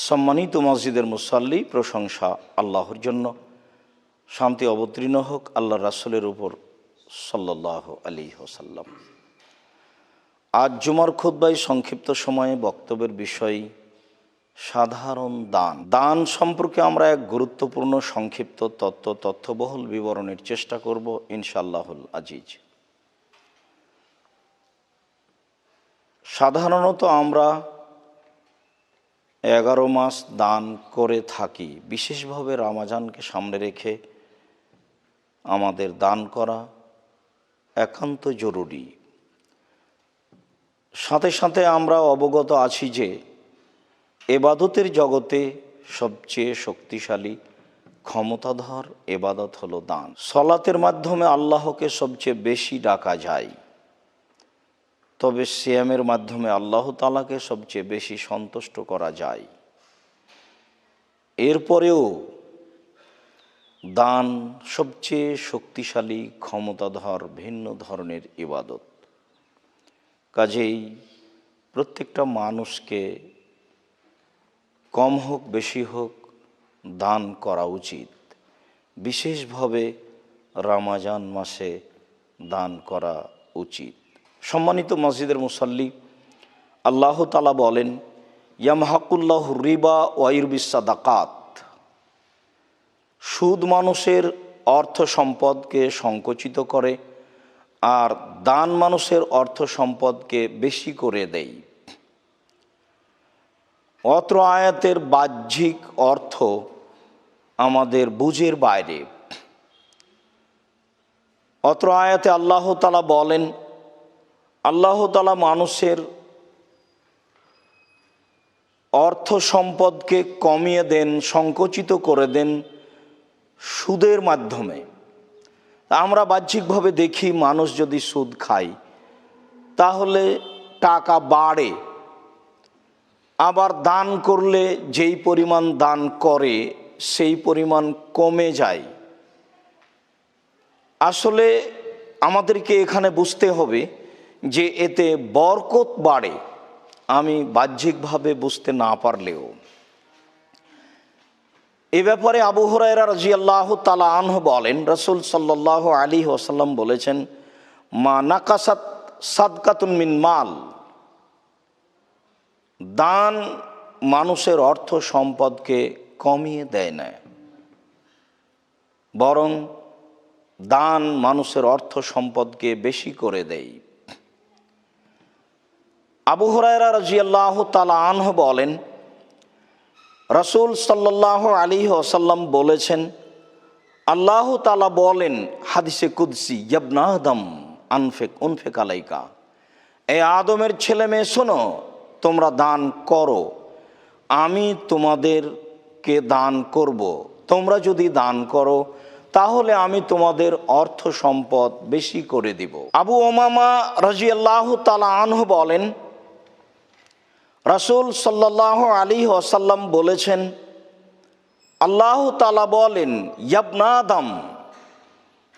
সম্মানিত মসজিদের মুসাল্লি, প্রশংসা আল্লাহর জন্য, শান্তি অবতীর্ণ হোক আল্লাহ রাসূলের উপর সাল্লাল্লাহু আলাইহি ওয়াসাল্লাম। আজ জুমার খুতবায় সংক্ষিপ্ত সময়ে বক্তব্যের বিষয় সাধারণ দান। দান সম্পর্কে আমরা এক গুরুত্বপূর্ণ সংক্ষিপ্ত তথ্যবহুল বিবরণের চেষ্টা করব ইনশাআল্লাহুল আজিজ। সাধারণত আমরা 11 মাস দান করে থাকি। বিশেষভাবে রমজানকে সামনে রেখে আমাদের দান করা একান্ত জরুরি। সাথে সাথে আমরা অবগত আছি যে এবাদতের জগতে সবচেয়ে শক্তিশালী ক্ষমতাধর এবাদত হলো দান। সলাতের মাধ্যমে আল্লাহকে সবচেয়ে বেশি ডাকা যায়, তবে সিয়ামের মাধ্যমে আল্লাহ তাআলাকে সবচেয়ে বেশি সন্তুষ্ট করা যায়। এরপরেও দান সবচেয়ে শক্তিশালী ক্ষমতাধর ভিন্ন ধরনের ইবাদত। কাজেই প্রত্যেকটা মানুষকে কম হোক বেশি হোক দান করা উচিত। বিশেষভাবে রমজান মাসে দান করা উচিত। সম্মানিত মসজিদের মুসাল্লি, আল্লাহ তাআলা বলেন, ইয়ামহাকুল্লাহু রিবা ওয়া ইরবিস সাদাকাত। সুদ মানুষের অর্থ সম্পদকে সংকুচিত করে আর দান মানুষের অর্থ সম্পদকে বেশি করে দেয়। অত্র আয়াতের বাহ্যিক অর্থ আমাদের বুঝের বাইরে। অত্র আয়াতে আল্লাহ তাআলা বলেন, আল্লাহ তাআলা মানুষের অর্থ সম্পদকে কমিয়ে দেন, সংকুচিত করে দেন সুদের মাধ্যমে। আমরা বাহ্যিকভাবে দেখি মানুষ যদি সুদ খায় তাহলে টাকা বাড়ে, আবার দান করলে যেই পরিমাণ দান করে সেই পরিমাণ কমে যায়। আসলে আমাদেরকে এখানে বুঝতে হবে যে এতে বরকত বাড়ে, আমি বাহ্যিকভাবে বুঝতে না পারলেও। এ ব্যাপারে আবু হুরায়রা রাদিয়াল্লাহু তাআলা আনহু বলেন, রাসূল সাল্লাল্লাহু আলাইহি ওয়াসাল্লাম বলেছেন, মা নাকাসাত সাদকাতুন মিন মাল। দান মানুষের অর্থ সম্পদকে কমিয়ে দেয় না, বরং দান মানুষের অর্থ সম্পদকে বেশি করে দেয়। আবু হুরায়রা রাদিয়াল্লাহু তাআলা আনহু বলেন, রাসূল সাল্লাল্লাহু আলাইহি ওয়াসাল্লাম বলেছেন, আল্লাহ তাআলা বলেন হাদিসে কুদসি, ইবনে আদম উনফিক আলাইকা। এ আদমের ছেলে মেয়ে শোনো, তোমরা দান করো, আমি তোমাদেরকে দান করব। তোমরা যদি দান করো তাহলে আমি তোমাদের অর্থ সম্পদ বেশি করে দিব। আবু উমামা রাদিয়াল্লাহু তাআলা আনহু বলেন, রাসূল সাল্লাল্লাহু আলাইহি ওয়াসাল্লাম বলেছেন, আল্লাহ তাআলা বলেন, ইবনে আদম,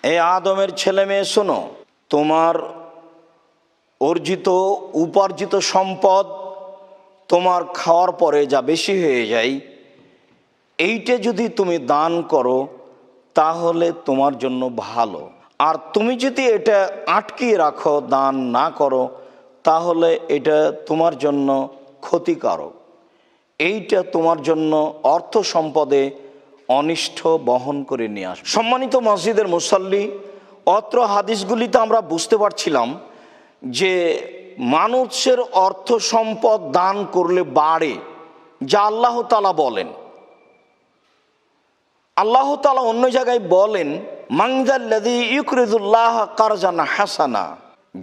এ আদমের ছেলে মেয়ে শোনো, তোমার উপার্জিত সম্পদ তোমার খাওয়ার পরে যা বেশি হয়ে যায়, এইটা যদি তুমি দান করো তাহলে তোমার জন্য ভালো। আর তুমি যদি এটা আটকিয়ে রাখো, দান না করো, তাহলে এটা তোমার জন্য ক্ষতিকারক। এইটা তোমার জন্য অর্থ সম্পদে অনিষ্ট বহন করে নিয়ে আসে। সম্মানিত মসজিদের মুসাল্লি, অত্র হাদিসগুলিতে আমরা বুঝতে পারছিলাম যে মানুষের অর্থ সম্পদ দান করলে বাড়ে, যা আল্লাহ তাআলা বলেন। আল্লাহ তাআলা অন্য জায়গায় বলেন, মানজাল্লাযী ইউকরিদুল্লাহ কারজান হাসানা।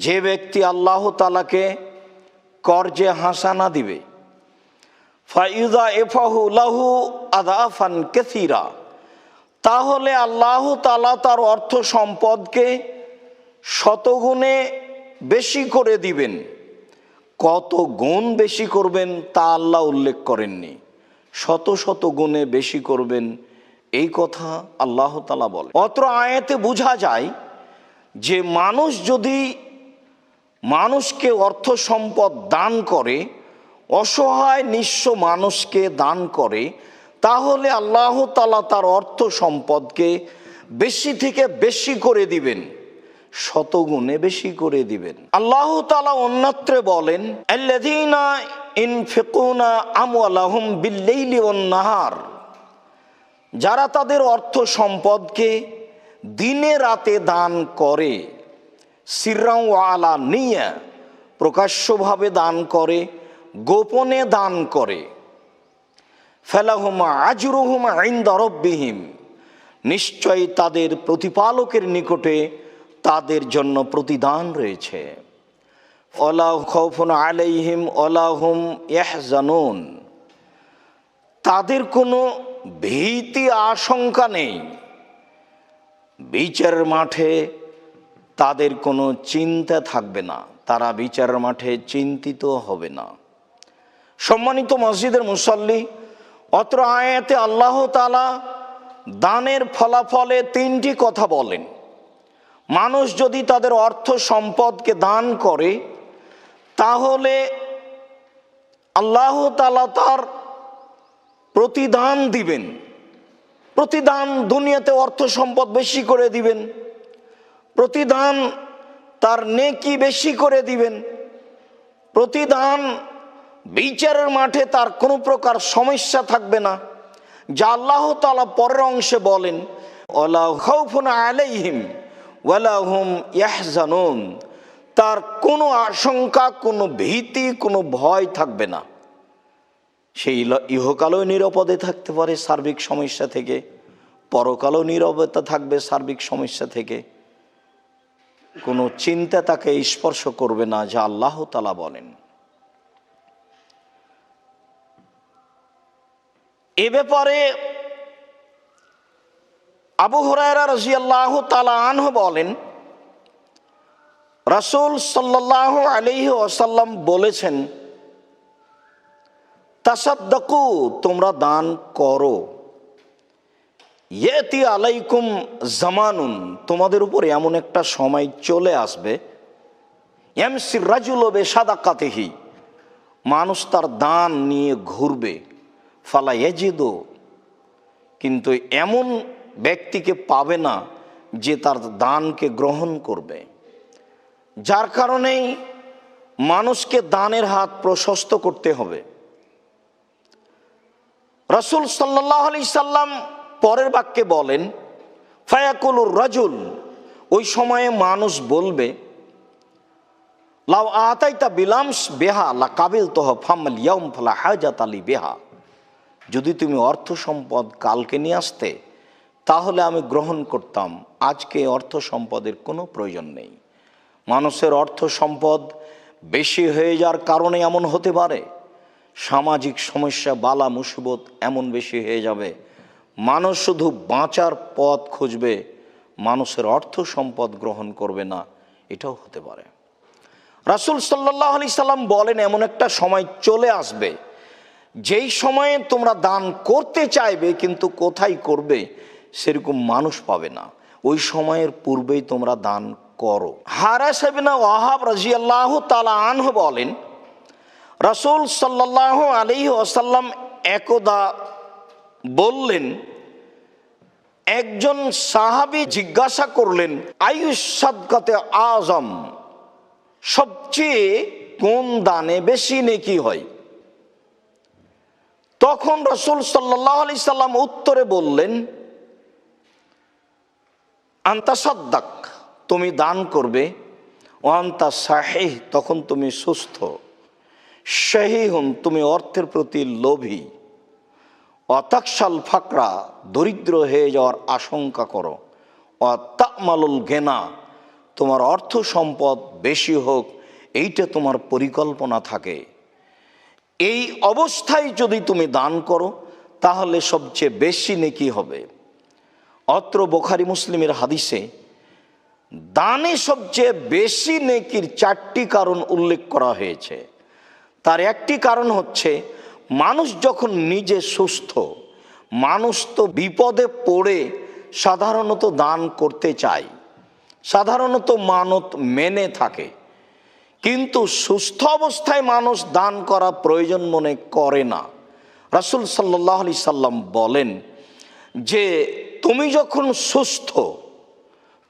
যে ব্যক্তি আল্লাহ তাআলাকে কর্জে হাসানা দিবে, ফায়ুযাইফাহু লাহু আযাফান কাসীরা, তাহলে আল্লাহ তাআলা তার অর্থ সম্পদকে শতগুণে বেশি করে দিবেন। কত গুণ বেশি করবেন তা আল্লাহ উল্লেখ করেননি, শত শত গুণে বেশি করবেন, এই কথা আল্লাহ তাআলা বলেন। অত্র আয়াতে বোঝা যায় যে মানুষ যদি মানুষকে অর্থ সম্পদ দান করে, অসহায় নিঃস্ব মানুষকে দান করে, তাহলে আল্লাহ তাআলা তার অর্থ সম্পদকে বেশি থেকে বেশি করে দিবেন, শতগুণে বেশি করে দিবেন। আল্লাহ তাআলা অন্যত্রে বলেন, আল্লাযীনা ইনফিকুনা আমওয়ালাহুম বিল-লাইলি ওয়ান-নাহার, যারা তাদের অর্থ সম্পদকে দিনে রাতে দান করে, সিররাও ওয়া আলানিয়া, প্রকাশ্যভাবে দান করে, গোপনে দান করে, ফালাহুম আজরুহুম ইনদা রাব্বিহিম, নিশ্চয়ই তাদের প্রতিপালকের নিকটে তাদের জন্য প্রতিদান রয়েছে। ওয়ালা খাউফুন আলাইহিম ওয়ালা হুম ইয়াহজানুন, তাদের কোনো ভীতি আশঙ্কা নেই, বিচারের মাঠে তাদের কোনো চিন্তা থাকবে না, তারা বিচারের মাঠে চিন্তিত হবে না। সম্মানিত মসজিদের মুসল্লি, অত্র আয়াতে আল্লাহ তাআলা দানের ফলাফলে তিনটি কথা বলেন। মানুষ যদি তাদের অর্থ সম্পদকে দান করে, তাহলে আল্লাহ তাআলা তার প্রতিদান দিবেন। প্রতিদান দুনিয়াতে অর্থ সম্পদ বেশি করে দিবেন, প্রতিদান তার নেকি বেশি করে দিবেন, প্রতিদান বিচারের মাঠে তার কোনো প্রকার সমস্যা থাকবে না। যা আল্লাহ তাআলা পরের অংশে বলেন, ওয়ালা খাউফুন আলাইহিম ওয়ালা হুম ইয়াহজানুন, তার কোনো আশঙ্কা, কোনো ভীতি, কোনো ভয় থাকবে না। সেই ইহকালেও নিরাপদে থাকতে পারে সার্বিক সমস্যা থেকে, পরকালেও নিরাপত্তা থাকবে সার্বিক সমস্যা থেকে, কোনো চিন্তা তাকে স্পর্শ করবে না, যা আল্লাহ তাআলা বলেন। এ ব্যাপারে আবু হুরায়রা রাদিয়াল্লাহু তাআলা আনহু বলেন, রাসূল সাল্লাল্লাহু আলাইহি ওয়াসাল্লাম বলেছেন, তাসাদ্দাকু, তোমরা দান করো, ইয়াতি আলাইকুম জামানুন, তোমাদের উপর এমন একটা সময় চলে আসবে, ইয়ামসির রাজুলু বিসাদাকাতিহি, মানুষ তার দান নিয়ে ঘুরবে, ফালা ইয়াজিদু, কিন্তু এমন ব্যক্তিকে পাবে না যে তার দানকে গ্রহণ করবে। যার কারণেই মানুষকে দানের হাত প্রশস্ত করতে হবে। রাসূল সাল্লাল্লাহু আলাইহি সাল্লাম পরের বাক্যে বলেন, ফায়াকুলুর রাজুল, ওই সময়ে মানুষ বলবে, লাউ আতাইতা বিলামস বিহা লাকাবিলতুহু ফামাল ইয়াউম ফালা হাজাত আলী বিহা, যদি তুমি অর্থ সম্পদ কালকে নিয়ে আসতে তাহলে আমি গ্রহণ করতাম, আজকে অর্থ সম্পদের কোনো প্রয়োজন নেই। মানুষের অর্থ সম্পদ বেশি হয়ে যাওয়ার কারণে এমন হতে পারে, সামাজিক সমস্যা, বালা মুসিবত এমন বেশি হয়ে যাবে, মানুষ শুধু বাঁচার পথ খুঁজবে, মানুষের অর্থ সম্পদ গ্রহণ করবে না, এটাও হতে পারে। রাসূল সাল্লাল্লাহু আলাইহি সাল্লাম বলেন, এমন একটা সময় চলে আসবে যেই সময়ে তোমরা দান করতে চাইবে, কিন্তু কোথায় করবে সেরকম মানুষ পাবে না, ওই সময়ের পূর্বেই তোমরা দান করো। হারেস ইবনে ওয়াহাব রাদিয়াল্লাহু তাআলা আনহু বলেন, রাসূল সাল্লাল্লাহু আলাইহি ওয়াসাল্লাম একদা বললেন, একজন সাহাবী জিজ্ঞাসা করলেন, আইয়ুস সাদকাতে আযম, সবচেয়ে কোন দানে বেশি নেকি হয়? তখন রাসূল সাল্লাল্লাহু আলাইহি সাল্লাম উত্তরে বললেন, আনতা সাদ্দাক, তুমি দান করবে, ও আনতা সাহিহ, তখন তুমি সুস্থ, শাহীহুন, তুমি অর্থের প্রতি লোভী, অতাকশাল ফাকরা, দরিদ্র হয়ে যাওয়ার আশঙ্কা করো, অতামালুল গেনা, তোমার অর্থ সম্পদ বেশি হোক এইটা তোমার পরিকল্পনা থাকে। এই অবস্থায় যদি তুমি দান করো তাহলে সবচেয়ে বেশি নেকি হবে। অত্র বুখারী মুসলিমের হাদিসে দানে সবচেয়ে বেশি নেকির 4টি কারণ উল্লেখ করা হয়েছে। তার একটি কারণ হচ্ছে, মানুষ যখন নিজে সুস্থ, মানুষ তো বিপদে পড়ে সাধারণত দান করতে চায়, সাধারণত মানত মেনে থাকে, কিন্তু সুস্থ অবস্থায় মানুষ দান করা প্রয়োজন মনে করে না। রাসূল সাল্লাল্লাহু আলাইহি সাল্লাম বলেন যে তুমি যখন সুস্থ,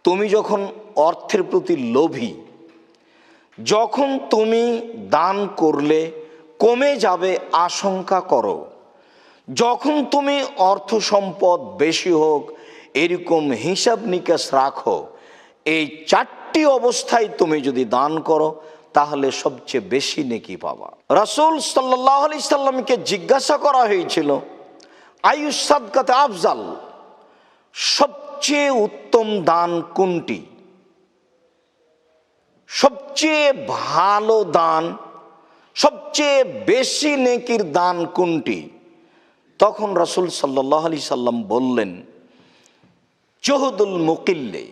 তুমি যখন অর্থের প্রতি লোভী, যখন তুমি দান করলে কমে যাবে আশঙ্কা করো, যখন তুমি অর্থ সম্পদ বেশি হোক এরকম হিসাব নিকাশ রাখো, এই চারটি অবস্থায় তুমি যদি দান করো তাহলে সবচেয়ে বেশি নেকি পাবা। রাসূল সাল্লাল্লাহু আলাইহি সাল্লামকে জিজ্ঞাসা করা হয়েছিল আইয়ুস সাদকাতে আফজাল, সবচেয়ে উত্তম দান কোনটি, সবচেয়ে ভালো দান, সবচেয়ে বেশি নেকির দান কোনটি? তখন রাসূল সাল্লাল্লাহু আলাইহি সাল্লাম বললেন জুহুদুল মুকিল্লে,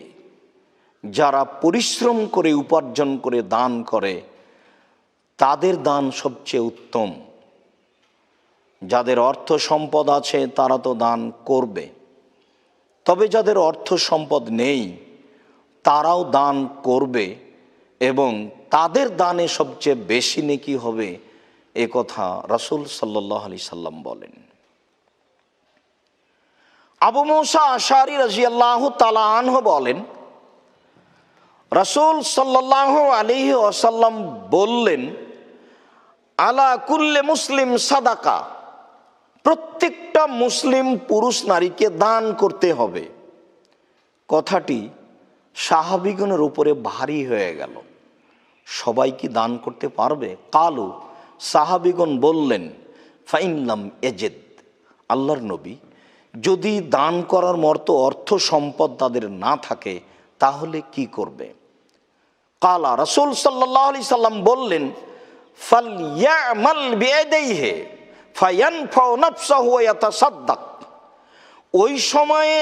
যারা পরিশ্রম করে উপার্জন করে দান করে তাদের দান সবচেয়ে উত্তম। যাদের অর্থ সম্পদ আছে তারা তো দান করবে, তবে যাদের অর্থ সম্পদ নেই তারাও দান করবে এবং তাদের দানে সবচেয়ে বেশি নেকি হবে, এ কথা রাসূল সাল্লাল্লাহু আলাইহি সাল্লাম বলেন। আবু মুসা আশআরী রাদিয়াল্লাহু তাআলা আনহু বলেন রাসূল সাল্লাল্লাহু আলাইহি ওয়াসাল্লাম বললেন আলা কুল্লি মুসলিম সাদাকা, প্রত্যেকটা মুসলিম পুরুষ নারীকে দান করতে হবে। কথাটি সাহাবীগণের উপরে ভারী হয়ে গেল। সবাই কি দান করতে পারবে? কালু, সাহাবীগণ বললেন ফাইনলাম এজেদ, আল্লাহর নবী, যদি দান করার মতো অর্থ সম্পদ তাদের না থাকে তাহলে কি করবে? কালা, রাসূল সাল্লাল্লাহু আলাইহি সাল্লাম বললেন ফালইয়ামাল বিয়াদাইহি ফায়ানফাউ নাফসাহু ওয়া ইয়াতাসাদ্দাক, ওই সময়ে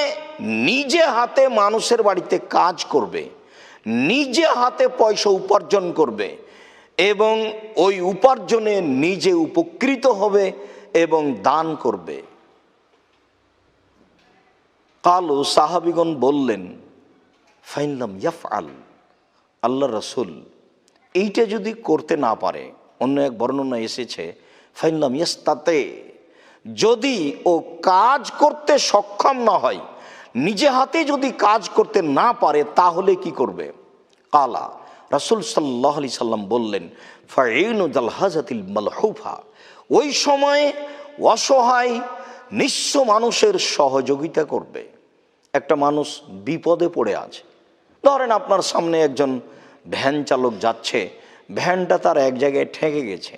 নিজে হাতে মানুষের বাড়িতে কাজ করবে, নিজে হাতে পয়সা উপার্জন করবে এবং ওই উপার্জনে নিজে উপকৃত হবে এবং দান করবে। কালু, সাহাবীগণ বললেন ফাইনলাম ইয়াফআল, আল্লাহ রাসূল, এইটা যদি করতে না পারে, অন্য এক বর্ণনা এসেছে ফাইনলাম ইয়াস্তাতে, যদি ও কাজ করতে সক্ষম না হয়, নিজে হাতে যদি কাজ করতে না পারে তাহলে কি করবে? কালা, রাসূল সাল্লাল্লাহু আলাইহি সাল্লাম বললেন ফাইনু জাল হাজাতিল মালহুফা, ওই সময়ে অসহায় নিঃস্ব মানুষের সহযোগিতা করবে। একটা মানুষ বিপদে পড়ে আছে, ধরেন আপনার সামনে একজন ভ্যান চালক যাচ্ছে, ভ্যানটা তার এক জায়গায় ঠেকে গেছে,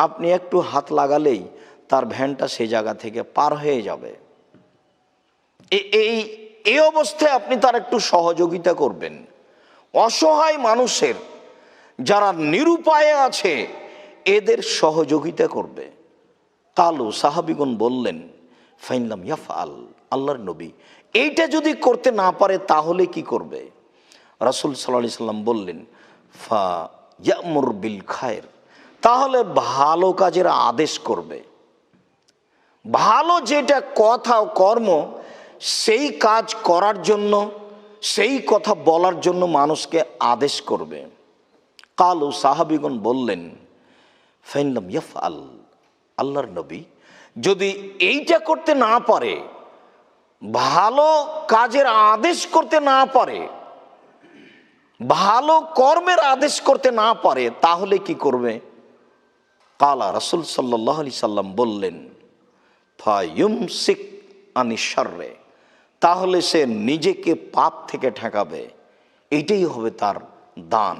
আপনি একটু হাত লাগালেই তার ভ্যানটা সেই জায়গা থেকে পার হয়ে যাবে। এই অবস্থায় আপনি তার একটু সহযোগিতা করবেন। অসহায় মানুষের, যারা নিরুপায়ে আছে, এদের সহযোগিতা করবে। কালু, সাহাবীগণ বললেন ফাইনলাম ইয়াফআল, আল্লাহর নবী, এইটা যদি করতে না পারে তাহলে কি করবে? রাসূল সাল্লাল্লাহু আলাইহি সাল্লাম বললেন ফা ইয়ামুর বিল খায়র, তাহলে ভালো কাজের আদেশ করবে। ভালো যেটা কথা ও কর্ম, সেই কাজ করার জন্য, সেই কথা বলার জন্য মানুষকে আদেশ করবে। কালু, সাহাবীগণ বললেন ফাইনলাম ইয়াফআল, আল্লাহর নবী, যদি এইটা করতে না পারে, ভালো কাজের আদেশ করতে না পারে, ভালো কর্মের আদেশ করতে না পারে তাহলে কি করবে? কালা, রাসূল সাল্লাল্লাহু আলাইহি সাল্লাম বললেন ফায়ুমসিক আনিশ শাররে, তাহলে সে নিজেকে পাপ থেকে ঠেকাবে, এইটাই হবে তার দান।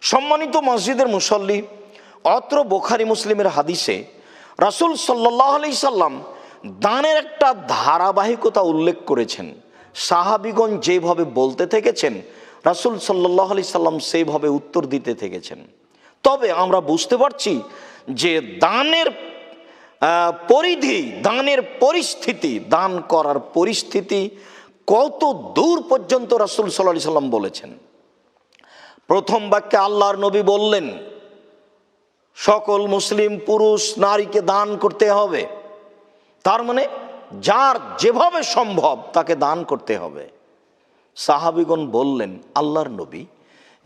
সম্মানিত মসজিদের মুসল্লি, অত্র বুখারী মুসলিমের হাদিসে রাসূল সাল্লাল্লাহু আলাইহি সাল্লাম দানের একটা ধারাবাহিকতা উল্লেখ করেছেন। সাহাবীগণ যেভাবে বলতে থেকেছেন, রাসূল সাল্লাল্লাহু আলাইহি সাল্লাম সেইভাবে উত্তর দিতে থেকেছেন। তবে আমরা বুঝতে পারছি যে দানের পরিধি, দানের পরিস্থিতি, দান করার পরিস্থিতি কত দূর পর্যন্ত রাসূল সাল্লাল্লাহু আলাইহি সাল্লাম বলেছেন। প্রথম বাক্যে আল্লাহর নবী বললেন সকল মুসলিম পুরুষ নারীকে দান করতে হবে, তার মানে যার যেভাবে সম্ভব তাকে দান করতে হবে। সাহাবীগণ বললেন আল্লাহর নবী,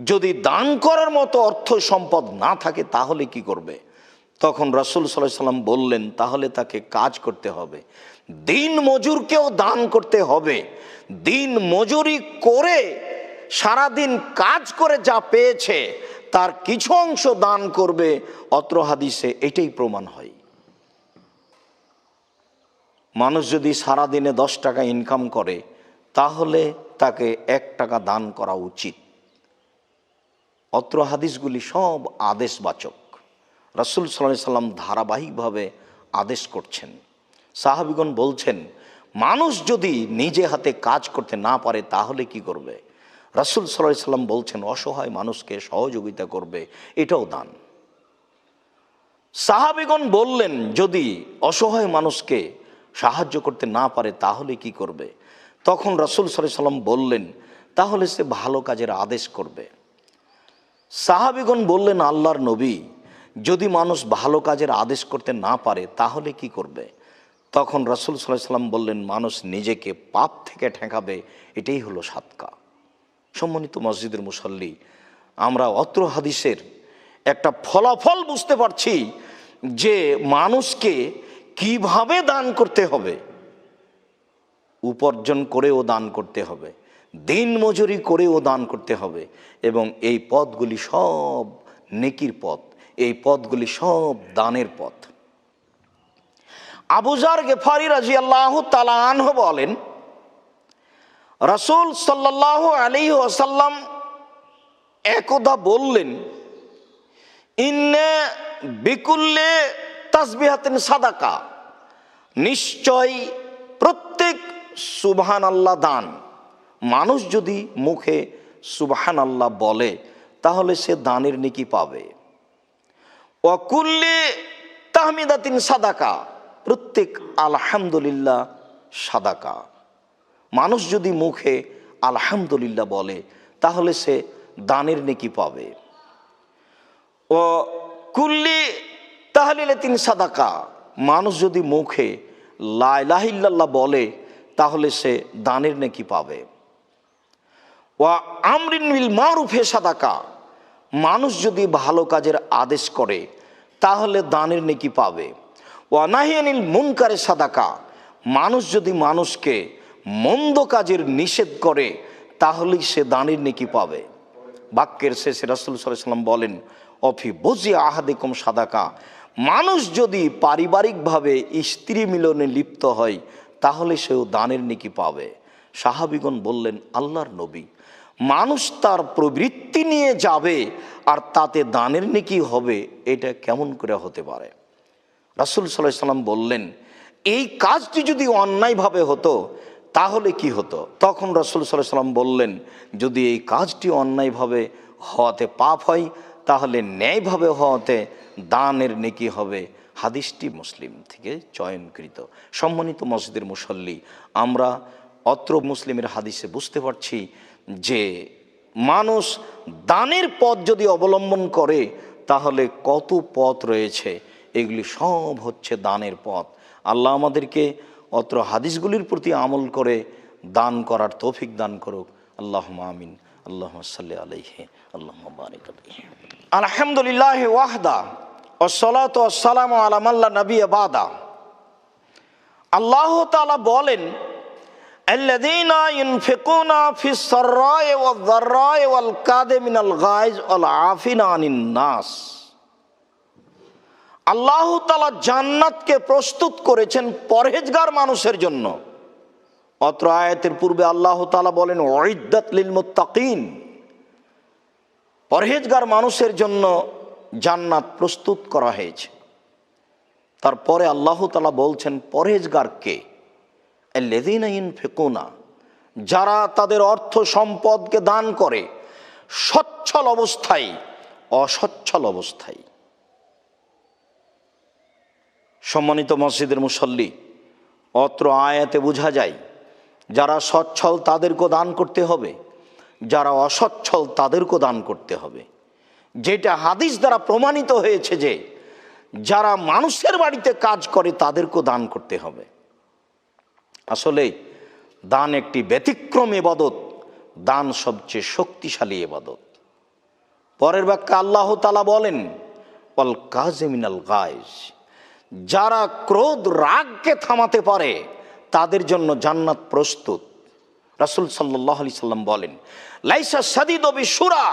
যদি দান করার মতো অর্থ সম্পদ না থাকে তাহলে কি করবে? তখন রাসূল সাল্লাল্লাহু আলাইহি ওয়াসাল্লাম বললেন, তাহলে তাকে কাজ করতে হবে, দিন মজুরকেও দান করতে হবে। দিন মজুরি করে সারাদিন কাজ করে যা পেয়েছে তার কিছু অংশ দান করবে। অত্র হাদিসে এটাই প্রমাণ হয়। মানুষ যদি সারাদিনে 10 টাকা ইনকাম করে তাহলে তাকে 1 টাকা দান করা উচিত। অত্র হাদিসগুলি সব আদেশবাচক। রাসূল সাল্লাল্লাহু আলাইহি সাল্লাম ধারাবাহিকভাবে আদেশ করছেন। সাহাবীগণ বলছেন, মানুষ যদি নিজে হাতে কাজ করতে না পারে তাহলে কি করবে? রাসূল সাল্লাল্লাহু আলাইহি সাল্লাম বলছেন, অসহায় মানুষকে সহযোগিতা করবে, এটাও দান। সাহাবীগণ বললেন, যদি অসহায় মানুষকে সাহায্য করতে না পারে তাহলে কি করবে? তখন রাসূল সাল্লাল্লাহু আলাইহি সাল্লাম বললেন, তাহলে সে ভালো কাজের আদেশ করবে। সাহাবীগণ বললেন, আল্লাহর নবী, যদি মানুষ ভালো কাজের আদেশ করতে না পারে তাহলে কি করবে? তখন রাসূল সাল্লাল্লাহু আলাইহি সাল্লাম বললেন, মানুষ নিজেকে পাপ থেকে ঠেকাবে, এটাই হলো সাদকা। সম্মানিত মসজিদের মুসল্লি, আমরা অত্র হাদিসের একটা ফলাফল বুঝতে পারছি যে মানুষকে কিভাবে দান করতে হবে। উপার্জন করেও দান করতে হবে, দিন মজুরি করেও দান করতে হবে, এবং এই পথগুলি সব নেকির পথ, এই পথগুলি সব দানের পথ। আবু যার গিফারি রাদিয়াল্লাহু তাআলা আনহু বলেন, রাসূল সাল্লাল্লাহু আলাইহি ওয়াসাল্লাম একদা বললেন, ইন্না বিকুল্লি তাসবিহাতিন সাদাকা, নিশ্চয় প্রত্যেক সুবহানাল্লাহ দান। মানুষ যদি মুখে সুবহানাল্লাহ বলে তাহলে সে দানের নেকি পাবে। ওয়া কুল্লি তাহমিদাতিন সাদাকা, প্রত্যেক আলহামদুলিল্লাহ সাদাকা। মানুষ যদি মুখে আলহামদুলিল্লাহ বলে তাহলে সে দানের নেকি পাবে। ও কুল্লি তাহলিলাতিন সাদাকা, মানুষ যদি মুখে লা ইলাহা ইল্লাল্লাহ বলে তাহলে সে দানের নেকি পাবে। ওয়া আমরিন বিল মারুফে সাদাকা, মানুষ যদি ভালো কাজের আদেশ করে তাহলে দানের নেকি পাবে। ওয়া নাহিয়ানিল মুনকারে সাদাকা, মানুষ যদি মানুষকে মন্দ কাজের নিষেধ করে তাহলে সে দানের নেকি পাবে। বাক্যের শেষে রাসূল সাল্লাল্লাহু আলাইহি ওয়াসাল্লাম বলেন, অফি বুজি আহাদিকুম সাদাকা, মানুষ যদি পারিবারিকভাবে স্ত্রী মিলনে লিপ্ত হয় তাহলে সেও দানের নেকি পাবে। সাহাবীগণ বললেন, আল্লাহর নবী, মানুষ তার প্রবৃত্তি নিয়ে যাবে আর তাতে দানের নেকি হবে, এটা কেমন করে হতে পারে? রাসূল সাল্লাল্লাহু আলাইহি ওয়াসাল্লাম বললেন, এই কাজটি যদি অন্যায়ভাবে হতো তাহলে কি হতো? তখন রাসূল সাল্লাল্লাহু আলাইহি ওয়াসাল্লাম বললেন, যদি এই কাজটি অন্যায়ভাবে হওয়াতে পাপ হয় তাহলে ন্যায়ভাবে হওয়াতে দানের নেকি হবে। হাদিসটি মুসলিম থেকে চয়নকৃত। সম্মানিত মসজিদের মুসল্লি, আমরা অত্র মুসলিমের হাদিসে বুঝতে পারছি যে মানুষ দানের পথ যদি অবলম্বন করে তাহলে কত পথ রয়েছে, এগুলি সব হচ্ছে দানের পথ। আল্লাহ আমাদেরকে অত্র হাদিসগুলির প্রতি আমল করে দান করার তৌফিক দান করুক। আল্লাহুম্মা আমিন। আল্লাহুম্মা সাল্লি আলাইহি, আল্লাহুম্মা বারিক আলাইহি। আলহামদুলিল্লাহি ওয়াহদা ওয়াসসালাতু ওয়াসসালামু আলা মান লা নাবিয়্যা বাদা। আল্লাহ তাআলা বলেন, আল্লাযীনা ইউনফিকুনা ফিস সাররাই ওয়াজ যাররাই ওয়াল কাযিমিনাল গায়জ ওয়াল আফিনা আনিন নাস। আল্লাহ তাআলা জান্নাতকে প্রস্তুত করেছেন পরহেজগার মানুষের জন্য। অত্র আয়াতের পূর্বে আল্লাহ তাআলা বলেন, উইদ্দাত লিল মুত্তাকিন, পরহেজগার মানুষের জন্য জান্নাত প্রস্তুত করা হয়েছে। তারপরে আল্লাহ তাআলা বলছেন, পরহেজগার কে? আল্লাযীনা ইউনফিকুনা, যারা তাদের অর্থ সম্পদকে দান করে সচ্ছল অবস্থায়, অসচ্ছল অবস্থায়। সম্মানিত মসজিদের মুসল্লি, অত্র আয়াতে বোঝা যায় যারা সচ্ছল তাদেরকেও দান করতে হবে, যারা অসচ্ছল তাদেরকেও দান করতে হবে। যেটা হাদিস দ্বারা প্রমাণিত হয়েছে যে যারা মানুষের বাড়িতে কাজ করে তাদেরকেও দান করতে হবে। আসলে দান একটি ব্যতিক্রম ইবাদত, দান সবচেয়ে শক্তিশালী ইবাদত। পরের বাক্যে আল্লাহ তাআলা বলেন ওয়াল কাযিমিনাল গায়জ, যারা ক্রোধ রাগকে থামাতে পারে তাদের জন্য জান্নাত প্রস্তুত। রাসূল সাল্লাল্লাহু আলাইহি সাল্লাম বলেন লাইসা শাদীদু বিশুরা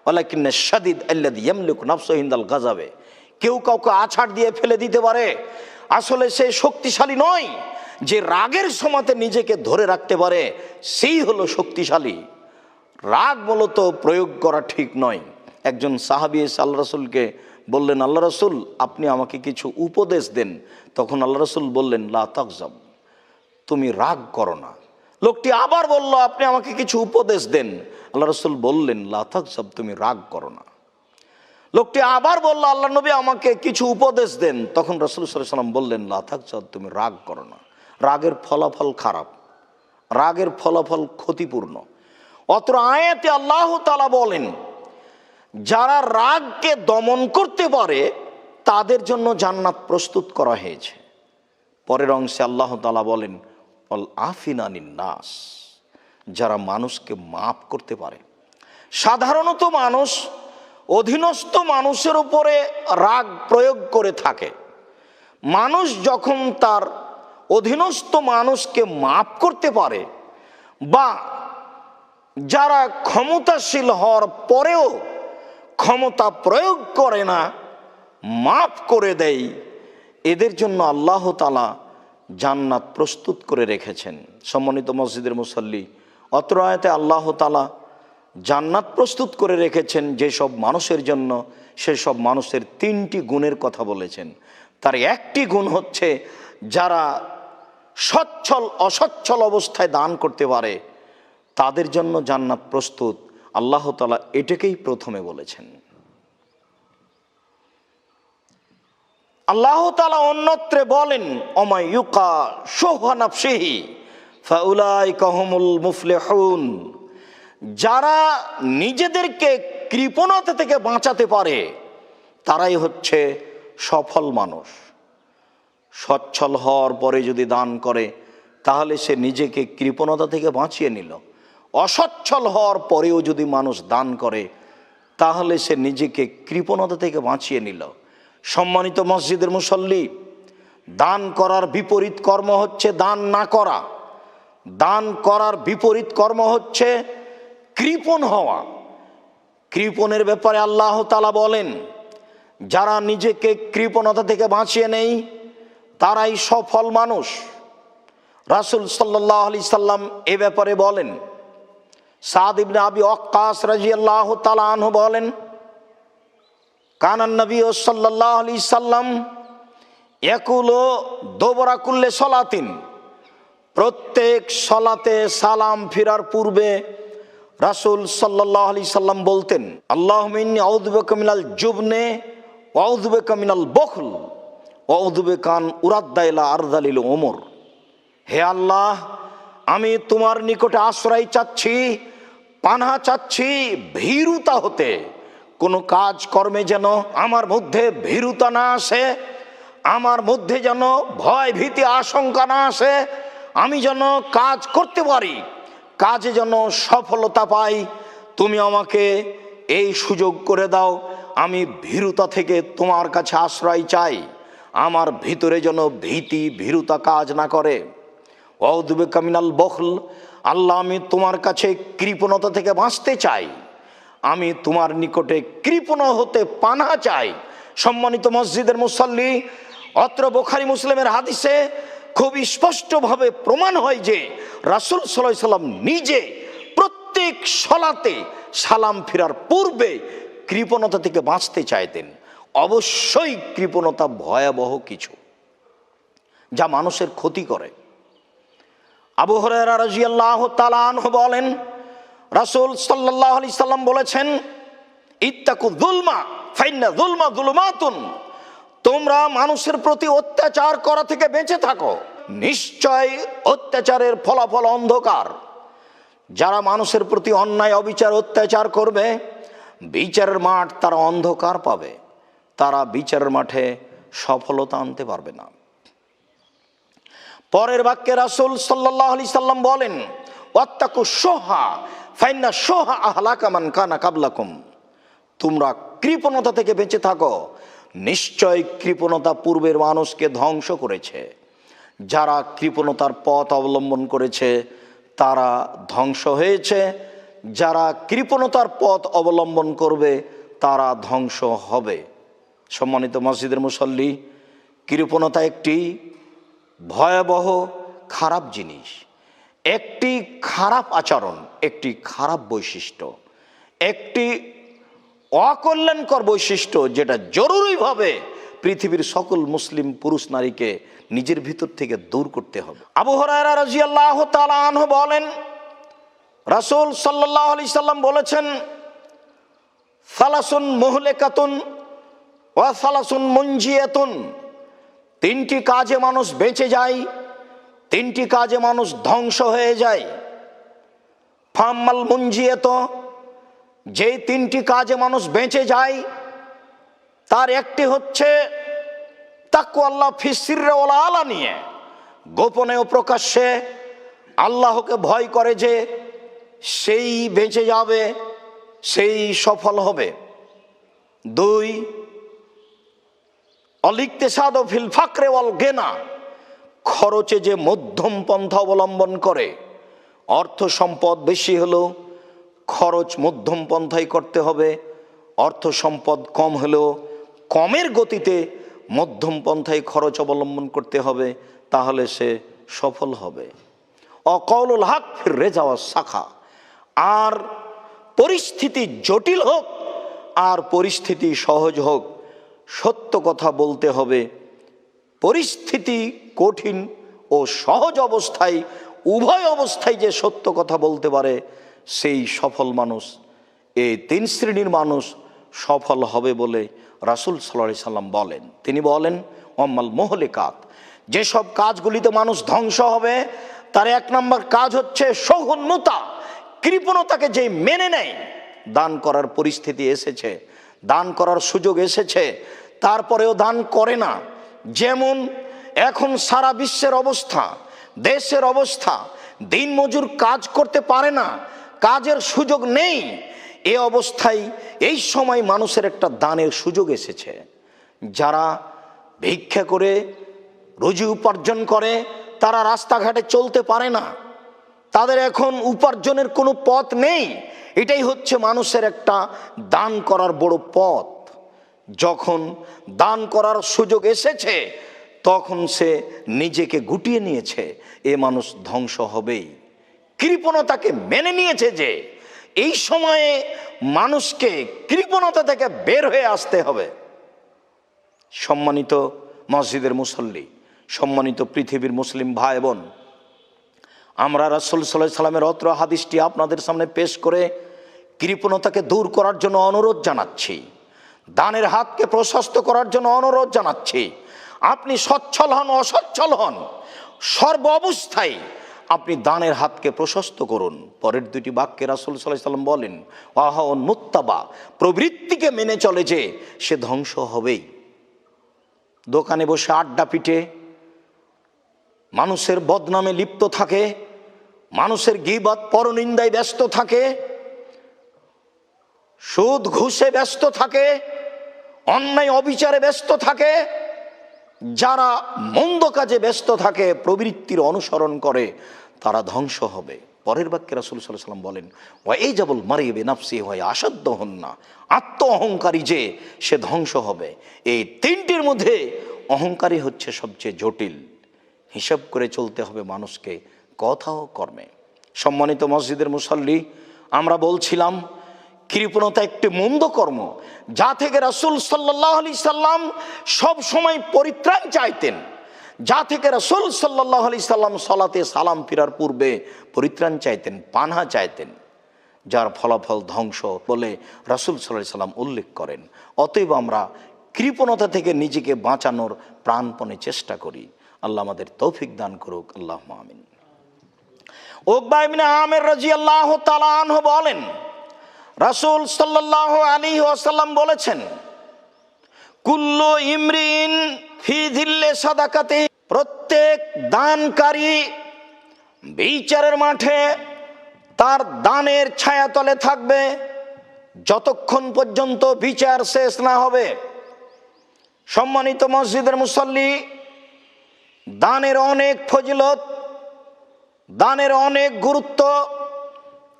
ওয়ালাকিন্না শাদীদ আল্লাযী ইয়ামলিকু নাফসাহু ইনদাল গাযাবে। কেউ কাউকে আছাড় দিয়ে ফেলে দিতে পারে, আসলে সে শক্তিশালী নয়। যে রাগের সময়তে নিজেকে ধরে রাখতে পারে সেই হলো শক্তিশালী। রাগ মূলত প্রয়োগ করা ঠিক নয়। একজন সাহাবী এসে আল্লাহ রাসূলকে বললেন, আল্লাহ রাসূল আপনি আমাকে কিছু উপদেশ দেন। তখন আল্লাহ রাসূল বললেন লা তাগজাব, তুমি রাগ করো না। লোকটি আবার বলল আপনি আমাকে কিছু উপদেশ দেন। আল্লাহ রাসূল বললেন লা তাগজাব, তুমি রাগ করো না। লোকটি আবার বলল আল্লাহ নবী আমাকে কিছু উপদেশ দেন। তখন রাসূল সাল্লাল্লাহু আলাইহি ওয়াসাল্লাম বললেন লা তাগজাব, তুমি রাগ করো না। রাগের ফলাফল খারাপ, রাগের ফলাফল ক্ষতিপূর্ণ। অত্র আয়াতে আল্লাহ তাআলা বলেন যারা রাগকে দমন করতে পারে তাদের জন্য জান্নাত প্রস্তুত করা হয়েছে। পরের অংশে আল্লাহ তাআলা বলেন ওয়াল আফিনা আনিন নাস, যারা মানুষকে মাফ করতে পারে। সাধারণত মানুষ অধীনস্থ মানুষের উপরে রাগ প্রয়োগ করে থাকে। মানুষ যখন তার অধীনস্থ মানুষকে মাফ করতে পারে বা যারা ক্ষমতাশীল হওয়ার পরেও ক্ষমতা প্রয়োগ করে না, মাফ করে দেয়, এদের জন্য আল্লাহ তাআলা জান্নাত প্রস্তুত করে রেখেছেন। সম্মানিত মসজিদের মুসল্লি, অত্র আয়াতে আল্লাহ তাআলা জান্নাত প্রস্তুত করে রেখেছেন যেসব মানুষের জন্য, সেসব মানুষের তিনটি গুণের কথা বলেছেন। তার একটি গুণ হচ্ছে যারা সচ্ছল অসচ্ছল অবস্থায় দান করতে পারে তাদের জন্য জান্নাত প্রস্তুত। আল্লাহ তাআলা এটাকেই প্রথমে বলেছেন। আল্লাহ তাআলা অন্যত্রে বলেন ওমা ইউকা শুহা নাফসিহি ফাউলাইকা হুমুল মুফলিহুন, যারা নিজেদেরকে কৃপণতা থেকে বাঁচাতে পারে তারাই হচ্ছে সফল মানুষ। সচ্ছল হওয়ার পরে যদি দান করে তাহলে সে নিজেকে কৃপণতা থেকে বাঁচিয়ে নিল। অসচ্ছল হওয়ার পরেও যদি মানুষ দান করে তাহলে সে নিজেকে কৃপণতা থেকে বাঁচিয়ে নিল। সম্মানিত মসজিদের মুসল্লি, দান করার বিপরীত কর্ম হচ্ছে দান না করা। দান করার বিপরীত কর্ম হচ্ছে কৃপণ হওয়া। কৃপণের ব্যাপারে আল্লাহ তাআলা বলেন যারা নিজেকে কৃপণতা থেকে বাঁচিয়ে নেই তারাই সফল মানুষ। রাসূল সাল্লাল্লাহু আলাইহি সাল্লাম এ ব্যাপারে বলেন, সাদ ইবনে আবি ওয়াক্কাস রাদিয়াল্লাহু তাআলা আনহু বলেন কানান নবী সাল্লাল্লাহু আলাইহি সাল্লাম ইয়াকুলু দুবরা কুল্লি সালাতিন, প্রত্যেক সালাতে সালাম ফিরার পূর্বে রাসূল সাল্লাল্লাহু আলাইহি সাল্লাম বলতেন আল্লাহুম্মা ইন্নী আউযু বিকা মিনাল জুবনে ওয়া আউযু বিকা মিনাল বুখল ওয়া আউযু বিকা আন উরাদ্দা ইলা আরযালিল উমর। হে আল্লাহ, আমি তোমার নিকটে আশ্রয় চাচ্ছি, পানাহ চাচ্ছি ভীরুতা হতে। কোনো কাজ কর্মে যেন আমার মধ্যে ভীরুতা না আসে, আমার মধ্যে যেন ভয় ভীতি আশঙ্কা না আসে। আমি যেন কাজ করতে পারি, কাজে যেন সফলতা পাই। তুমি আমাকে এই সুযোগ করে দাও। আমি ভীরুতা থেকে তোমার কাছে আশ্রয় চাই। আমার ভিতরে যেন ভীতি ভীরুতা কাজ না করে। আউযু বিকা মিনাল বুখল, আল্লাহ আমি তোমার কাছে কৃপণতা থেকে বাঁচতে চাই। আমি তোমার নিকটে কৃপণ হতে পানাহ চাই। সম্মানিত মসজিদের মুসল্লি, অত্র বুখারী মুসলিমের হাদিসে খুব স্পষ্টভাবে প্রমাণ হয় যে রাসূল সাল্লাল্লাহু আলাইহি সাল্লাম নিজে প্রত্যেক সালাতে সালাম ফিরার পূর্বে কৃপণতা থেকে বাঁচতে চাইতেন। অবশ্যই কৃপণতা ভয়াবহ কিছু, যা মানুষের ক্ষতি করে। আবু হুরায়রা রাদিয়াল্লাহু তাআলা আনহু বলেন রাসূল সাল্লাল্লাহু আলাইহি সাল্লাম বলেছেন ইত্তাকু যুলমা ফাইন্না যুলমা যুলুমাতুন, তোমরা মানুষের প্রতি অত্যাচার করা থেকে বেঁচে থাকো, নিশ্চয় অত্যাচারের ফলাফল অন্ধকার। যারা মানুষের প্রতি অন্যায় অবিচার অত্যাচার করবে বিচারের মাঠ তারা অন্ধকার পাবে, তারা বিচারের মাঠে সফলতা আনতে পারবে না। পরের বাক্যে রাসূল সাল্লাল্লাহু আলাইহি সাল্লাম বলেন ওয়াত্তাকু শুহা ফাইন্না শুহা আহলাকা মান কানা কাবলাকুম, তোমরা কৃপণতা থেকে বেঁচে থাকো। নিশ্চয় কৃপণতা পূর্বের মানুষকে ধ্বংস করেছে। যারা কৃপণতার পথ অবলম্বন করেছে তারা ধ্বংস হয়েছে, যারা কৃপণতার পথ অবলম্বন করবে তারা ধ্বংস হবে। সম্মানিত মসজিদের মুসল্লি, কৃপণতা একটি ভয়াবহ খারাপ জিনিস, একটি খারাপ আচরণ, একটি খারাপ বৈশিষ্ট্য, একটি অকল্যাণকর বৈশিষ্ট্য, যেটা জরুরিভাবে পৃথিবীর সকল মুসলিম পুরুষ নারীকে নিজের ভিতর থেকে দূর করতে হবে। আবু হুরায়রা রাদিয়াল্লাহু তাআলা আনহু বলেন, রাসূল সাল্লাল্লাহু আলাইহি সাল্লাম বলেছেন, সালাসুন মুহলিকাতুন ওয়া সালাসুন মুনজিয়াতুন, তিনটি কাজে মানুষ বেঁচে যায়, তিনটি কাজে মানুষ ধ্বংস হয়ে যায়। ফাম্মাল মুনজিয়াত, যে তিনটি কাজে মানুষ বেঁচে যায় তার একটি হচ্ছে তাকওয়াল্লাহ ফিস সিররি ওয়াল আলানিয়া, গোপনে ও প্রকাশ্যে আল্লাহকে ভয় করে যে সেই বেঁচে যাবে, সেই সফল হবে। দুই, অলিকতেসাদ ফিল ফাকরে ওয়াল গিনা, খরচে যে মধ্যম পন্থা অবলম্বন করে, অর্থ সম্পদ বেশি হলেও খরচ মধ্যম পন্থায় করতে হবে, অর্থ সম্পদ কম হলেও কমের গতিতে মধ্যম পন্থায় খরচ অবলম্বন করতে হবে, তাহলে সে সফল হবে। অকৌলুল হক ফির রেজা ওয়াস সাখা, আর পরিস্থিতি জটিল হোক আর পরিস্থিতি সহজ হোক, সত্য কথা বলতে হবে। পরিস্থিতি কঠিন ও সহজ অবস্থায়, উভয় অবস্থায় যে সত্য কথা বলতে পারে সেই সফল মানুষ। এই তিন শ্রেণীর মানুষ সফল হবে বলে রাসূল সাল্লাল্লাহু আলাইহি সাল্লাম বলেন। তিনি বলেন, অম্মাল মুহলিকাত, যেসব কাজগুলিতে মানুষ ধ্বংস হবে তার এক নম্বর কাজ হচ্ছে সহুন্নতা, কৃপণতাকে যে মেনে নেয়। দান করার পরিস্থিতি এসেছে, দান করার সুযোগ এসেছে, তারপরেও দান করে না। যেমন এখন সারা বিশ্বের অবস্থা, দেশের অবস্থা, দিনমজুর কাজ করতে পারে না, কাজের সুযোগ নেই। এ অবস্থায় এই সময় মানুষের একটা দানের সুযোগ এসেছে। যারা ভিক্ষা করে রুজি উপার্জন করে তারা রাস্তাঘাটে চলতে পারে না, তাদের এখন উপার্জনের কোনো পথ নেই। এটাই হচ্ছে মানুষের একটা দান করার বড় পথ। যখন দান করার সুযোগ এসেছে তখন সে নিজেকে গুটিয়ে নিয়েছে, এ মানুষ ধ্বংস হবেই। কৃপণতাকে মেনে নিয়েছে যে এই সময়ে মানুষকে কৃপণতা থেকে বের হয়ে আসতে হবে। সম্মানিত মসজিদের মুসল্লি, সম্মানিত পৃথিবীর মুসলিম ভাই বোন, আমরা রাসূল সাল্লাল্লাহু আলাইহি সাল্লামের অত্র হাদিসটি আপনাদের সামনে পেশ করে কৃপণতাকে দূর করার জন্য অনুরোধ জানাচ্ছি, দানের হাতকে প্রশস্ত করার জন্য অনুরোধ জানাচ্ছি। আপনি সচ্ছল হন অসচ্ছল হন, সর্ব অবস্থায় আপনি দানের হাতকে প্রশস্ত করুন। পরের দুটি বাক্যে রাসূল সাল্লাল্লাহু আলাইহি সাল্লাম বলেন, ওয়াহাউন মুত্তাবা, প্রবৃত্তিকে মেনে চলে যে সে ধ্বংস হবেই। দোকানে বসে আড্ডা পিটে মানুষের বদনামে লিপ্ত থাকে, মানুষের গীবত পরনিন্দায় ব্যস্ত থাকে, সুদ ঘুষে ব্যস্ত থাকে, অন্যায় অবিচারে ব্যস্ত থাকে, যারা মন্দ কাজে ব্যস্ত থাকে, প্রবৃত্তির অনুসরণ করে, তারা ধ্বংস হবে। পরের বাক্যে রাসূল সাল্লাল্লাহু আলাইহি ওয়াসাল্লাম বলেন, ওয়া ইজাবুল মারই বিনাফসিহি ওয়া আশাদ্দুহুন্না, আত্ম অহংকারী যে সে ধ্বংস হবে। এই তিনটির মধ্যে অহংকারী হচ্ছে সবচেয়ে জটিল। হিসাব করে চলতে হবে মানুষকে কথা ও কর্মে। সম্মানিত মসজিদের মুসল্লি, আমরা বলছিলাম কৃপণতা একটি মন্দ কর্ম, যা থেকে রাসূল সাল্লাল্লাহু আলাইহি সাল্লাম সব সময় পরিত্রাণ চাইতেন, যা থেকে রাসূল সাল্লাল্লাহু আলাইহি সাল্লাম সালাতে সালাম ফিরার পূর্বে পরিত্রাণ চাইতেন, পানাহ চাইতেন, যার ফলাফল ধ্বংস বলে রাসূল সাল্লাল্লাহু আলাইহি সাল্লাম উল্লেখ করেন। অতএব আমরা কৃপণতা থেকে নিজেকে বাঁচানোর প্রাণপণে চেষ্টা করি। আল্লাহ আমাদের তৌফিক দান করুক, আল্লাহুম্মা আমিন। উকবা ইবনে আমির রাদিয়াল্লাহু তাআলা আনহু বলেন, রাসূল সাল্লাল্লাহু আলাইহি ওয়াসাল্লাম বলেছেন, কুল্লু ইমরিন ফি যিল্লি সাদাকাতি, প্রত্যেক দানকারী বিচারের মাঠে তার দানের ছায়াতলে থাকবে। যতক্ষণ পর্যন্ত বিচার শেষ না হবে। সম্মানিত মসজিদের মুসল্লি, দানের অনেক ফজিলত, দানের অনেক গুরুত্ব।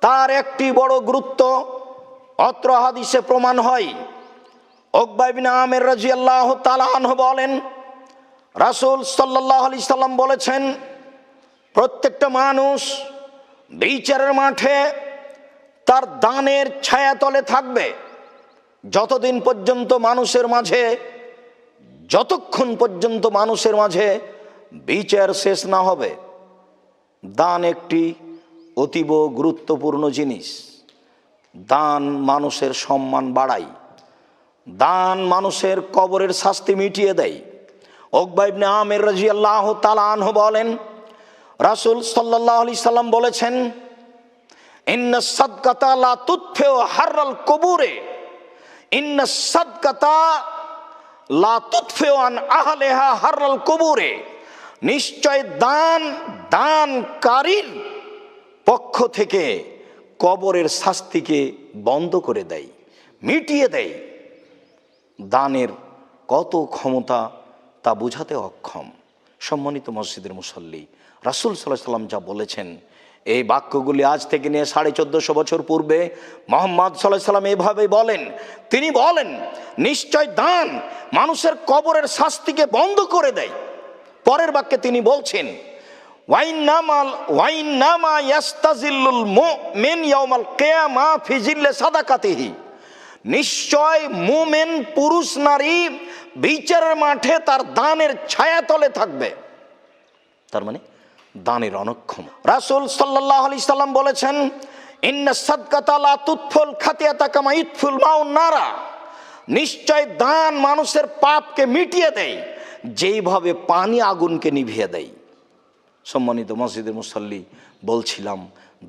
তার একটি বড় গুরুত্ব অত্র হাদিসে প্রমাণ হয়। উকবা ইবনে আমির রাদিয়াল্লাহু তাআলা আনহু বলেন, রাসূল সাল্লাল্লাহু আলাইহি সাল্লাম বলেছেন, প্রত্যেকটা মানুষ বিচারের মাঠে তার দানের ছায়াতলে থাকবে যতক্ষণ পর্যন্ত মানুষের মাঝে বিচার শেষ না হবে। দান একটি অতীব গুরুত্বপূর্ণ জিনিস। দান মানুষের সম্মান বাড়ায়, দান মানুষের কবরের শাস্তি মিটিয়ে দেয়। উকবা ইবনে আমির রাদিয়াল্লাহু তাআলা আনহু বলেন, রাসূল সাল্লাল্লাহু আলাইহি সাল্লাম বলেছেন, ইন্না সাদকাতা লা তুতফিউ হাররাল কুবুরে, ইন্না সাদকাতা লা তুতফিউ আন আহলিহা হাররাল কুবুরে। নিশ্চয় দানকারীর পক্ষ থেকে কবরের শাস্তিকে বন্ধ করে দেয়, মিটিয়ে দেয়। দানের কত ক্ষমতা তা বোঝাতে অক্ষম। সম্মানিত মসজিদের মুসল্লি, রাসূল সাল্লাল্লাহু আলাইহি সাল্লাম যা বলেছেন, এই বাক্যগুলি আজ থেকে নিয়ে 1450 বছর পূর্বে মুহাম্মদ সাল্লাল্লাহু আলাইহি সাল্লাম এভাবে বলেন। তিনি বলেন, নিশ্চয় দান মানুষের কবরের শাস্তিকে বন্ধ করে দেয়। পরের বাক্যে তিনি বলছেন, ওয়াইন্নামা ইয়াস্তাজিল্লুল মুমিন ইয়াউমাল কিয়ামা ফি জিল্লি সাদাকাতিহি। নিশ্চয় মুমিন পুরুষ নারী বিচারের মাঠে তার দানের ছায়াতলে থাকবে। তার মানে দানের অনক্ষম। রাসূল সাল্লাল্লাহু আলাইহি সাল্লাম বলেছেন, ইন্না সাদকাতা লা তুতফুল খাতিয়াতা কামা ইতফুল মাউন নারা। নিশ্চয় দান মানুষের পাপকে মিটিয়ে দেয় যেইভাবে পানি আগুনকে নিভিয়ে দেয়। সম্মানিত মসজিদের মুসল্লি, বলছিলাম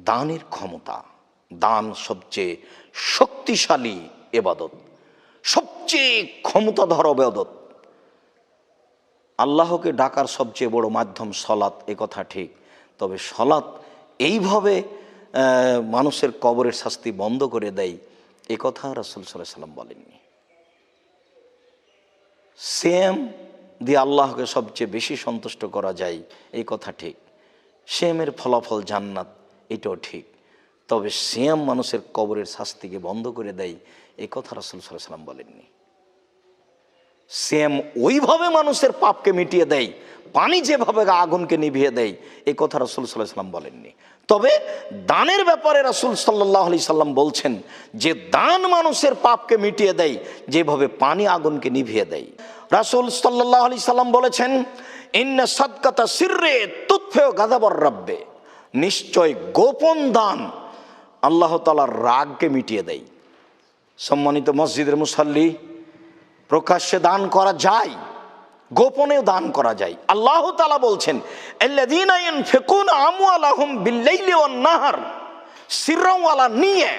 দানের ক্ষমতা। দান সবচেয়ে শক্তিশালী ইবাদত, সবচেয়ে ক্ষমতাধর ইবাদত। আল্লাহকে ডাকার সবচেয়ে বড় মাধ্যম সলাৎ, এ কথা ঠিক। তবে সলাৎ এইভাবে মানুষের কবরের শাস্তি বন্ধ করে দেয়, এ কথা রাসূল সাল্লাল্লাহু আলাইহি সাল্লাম বলেননি। সিয়াম দিয়ে আল্লাহকে সবচেয়ে বেশি সন্তুষ্ট করা যায়, এই কথা ঠিক। সিয়ামের ফলাফল জান্নাত, এটাও ঠিক। তবে সিয়াম মানুষের কবরের শাস্তিকে বন্ধ করে দেয়, এই কথা রাসূল সাল্লাল্লাহু আলাইহি সাল্লাম বলেননি। সিয়াম ওইভাবে মানুষের পাপকে মিটিয়ে দেয়, পানি যেভাবে আগুনকে নিভিয়ে দেয়, এই কথা রাসূল সাল্লাল্লাহু আলাইহি সাল্লাম বলেননি। তবে দানের ব্যাপারে রাসূল সাল্লাল্লাহু আলাইহি সাল্লাম বলছেন যে দান মানুষের পাপকে মিটিয়ে দেয় যেভাবে পানি আগুনকে নিভিয়ে দেয়। রাসূল সাল্লাল্লাহু আলাইহি সাল্লাম বলেছেন, ইন্না সাদকাতা সিররে তুতফিউ গাযাবার রাব্বে। নিশ্চয় গোপন দান আল্লাহ তাআলার রাগকে মিটিয়ে দেয়। সম্মানিত মসজিদের মুসল্লি, প্রকাশ্যে দান করা যায়, গোপনেও দান করা যায়। আল্লাহ তাআলা বলছেন, আল্লাযীনা ইউনফিকুনা আমওয়ালাহুম বিল-লাইলি ওয়ান-নাহার সিররান ওয়া আলানিয়া।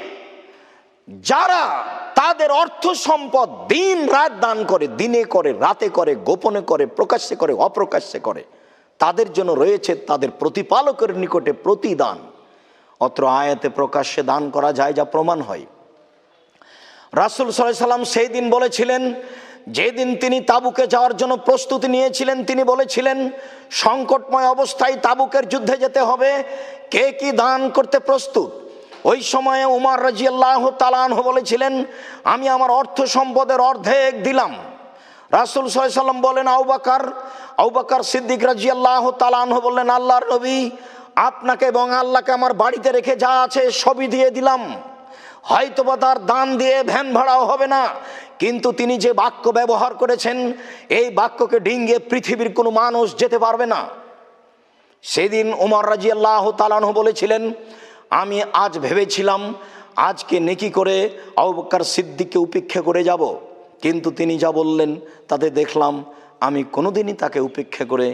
যারা তাদের অর্থ সম্পদ দিন রাত দান করে, দিনে করে, রাতে করে, গোপনে করে, প্রকাশ্যে করে, অপ্রকাশ্যে করে, তাদের জন্য রয়েছে তাদের প্রতিপালকের নিকটে প্রতিদান। অত্র আয়াতে প্রকাশ্যে দান করা যায়, যা প্রমাণ হয়। রাসূল সাল্লাল্লাহু আলাইহি সাল্লাম সেই দিন বলেছিলেন, যেদিন তিনি তাবুকে যাওয়ার জন্য প্রস্তুতি নিয়েছিলেন, তিনি বলেছিলেন সংকটময় অবস্থায় তাবুকের যুদ্ধে যেতে হবে, কে কি দান করতে প্রস্তুত? ওই সময়ে উমর রাদিয়াল্লাহু তাআলা আনহু বলেছিলেন, আমি আমার অর্থ সম্পদের অর্ধেক দিলাম। রাসূল সাল্লাল্লাহু আলাইহি সাল্লাম বলেন, আবু বকর সিদ্দিক রাদিয়াল্লাহু তাআলা আনহু বললেন, আল্লাহর নবী, আপনাকে এবং আল্লাহকে আমার বাড়িতে রেখে যা আছে সবই দিয়ে দিলাম। হয়তোবা তার দান দিয়ে ভ্যান ভাড়াও হবে না, কিন্তু তিনি যে বাক্য ব্যবহার করেছেন, এই বাক্যকে ডিঙ্গিয়ে পৃথিবীর কোনো মানুষ যেতে পারবে না। সেদিন ওমর রাদিয়াল্লাহু তাআলা আনহু বলেছিলেন, আমি আজ ভেবেছিলাম আজকে নেকি করে আবু বকর সিদ্দিককে উপেক্ষা করে যাব, কিন্তু তিনি যা বললেন তাতে দেখলাম আমি কোনোদিনই তাকে উপেক্ষা করে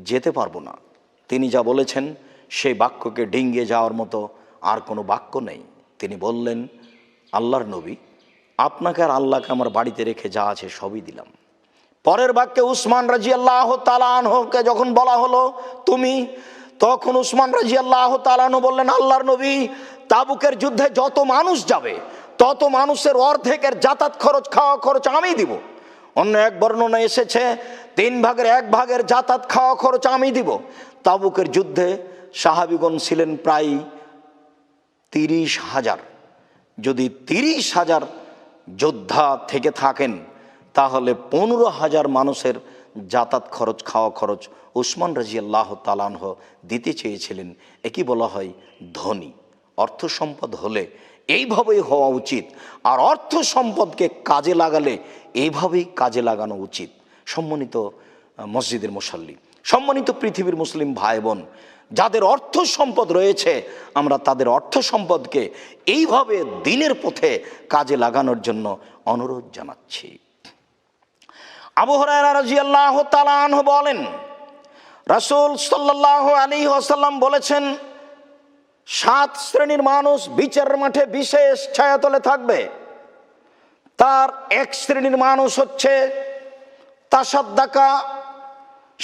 যেতে পারবো না। তিনি যা বলেছেন সেই বাক্যকে ডিঙ্গিয়ে যাওয়ার মতো আর কোনো বাক্য নেই। তিনি বললেন, আল্লাহর নবী, আপনাকে আর আল্লাহকে আমার বাড়িতে রেখে যা আছে সবই দিলাম। পরের বাক্যে উসমান রাদিয়াল্লাহু তাআলা আনহুকে যখন বলা হলো তুমি, তখন উসমান রাদিয়াল্লাহু তাআলা আনহু বললেন, আল্লাহর নবী, তাবুকের যুদ্ধে যত মানুষ যাবে তত মানুষের অর্ধেকের যাতায়াত খরচ, খাওয়া খরচ আমি দিব। অন্য এক বর্ণনা এসেছে 3 ভাগের 1 ভাগের যাতায়াত খাওয়া খরচ আমি দিব। তাবুকের যুদ্ধে সাহাবীগণ ছিলেন প্রায় 30,000। যদি 30,000 যোদ্ধা থেকে থাকেন তাহলে 15,000 মানুষের যাতায়াত খরচ, খাওয়া খরচ উসমান রাদিয়াল্লাহু তাআলা আনহু দিতে চেয়েছিলেন। একই বলা হয় ধনী। অর্থ সম্পদ হলে এইভাবেই হওয়া উচিত, আর অর্থ সম্পদকে কাজে লাগালে এইভাবেই কাজে লাগানো উচিত। সম্মানিত মসজিদের মুসল্লি, সম্মানিত পৃথিবীর মুসলিম ভাই বোন, যাদের অর্থ সম্পদ রয়েছে আমরা তাদের অর্থ সম্পদকে এইভাবে দ্বীনের পথে কাজে লাগানোর জন্য অনুরোধ জানাচ্ছি। আবু হুরায়রা রাদিয়াল্লাহু তাআলা আনহু বলেন, রাসূল সাল্লাল্লাহু আলাইহি ওয়াসাল্লাম বলেছেন, 7 শ্রেণীর মানুষ বিচারের মাঠে বিশেষ ছায়াতলে থাকবে। তার 1 শ্রেণীর মানুষ হচ্ছে তাসাদ্দাকা,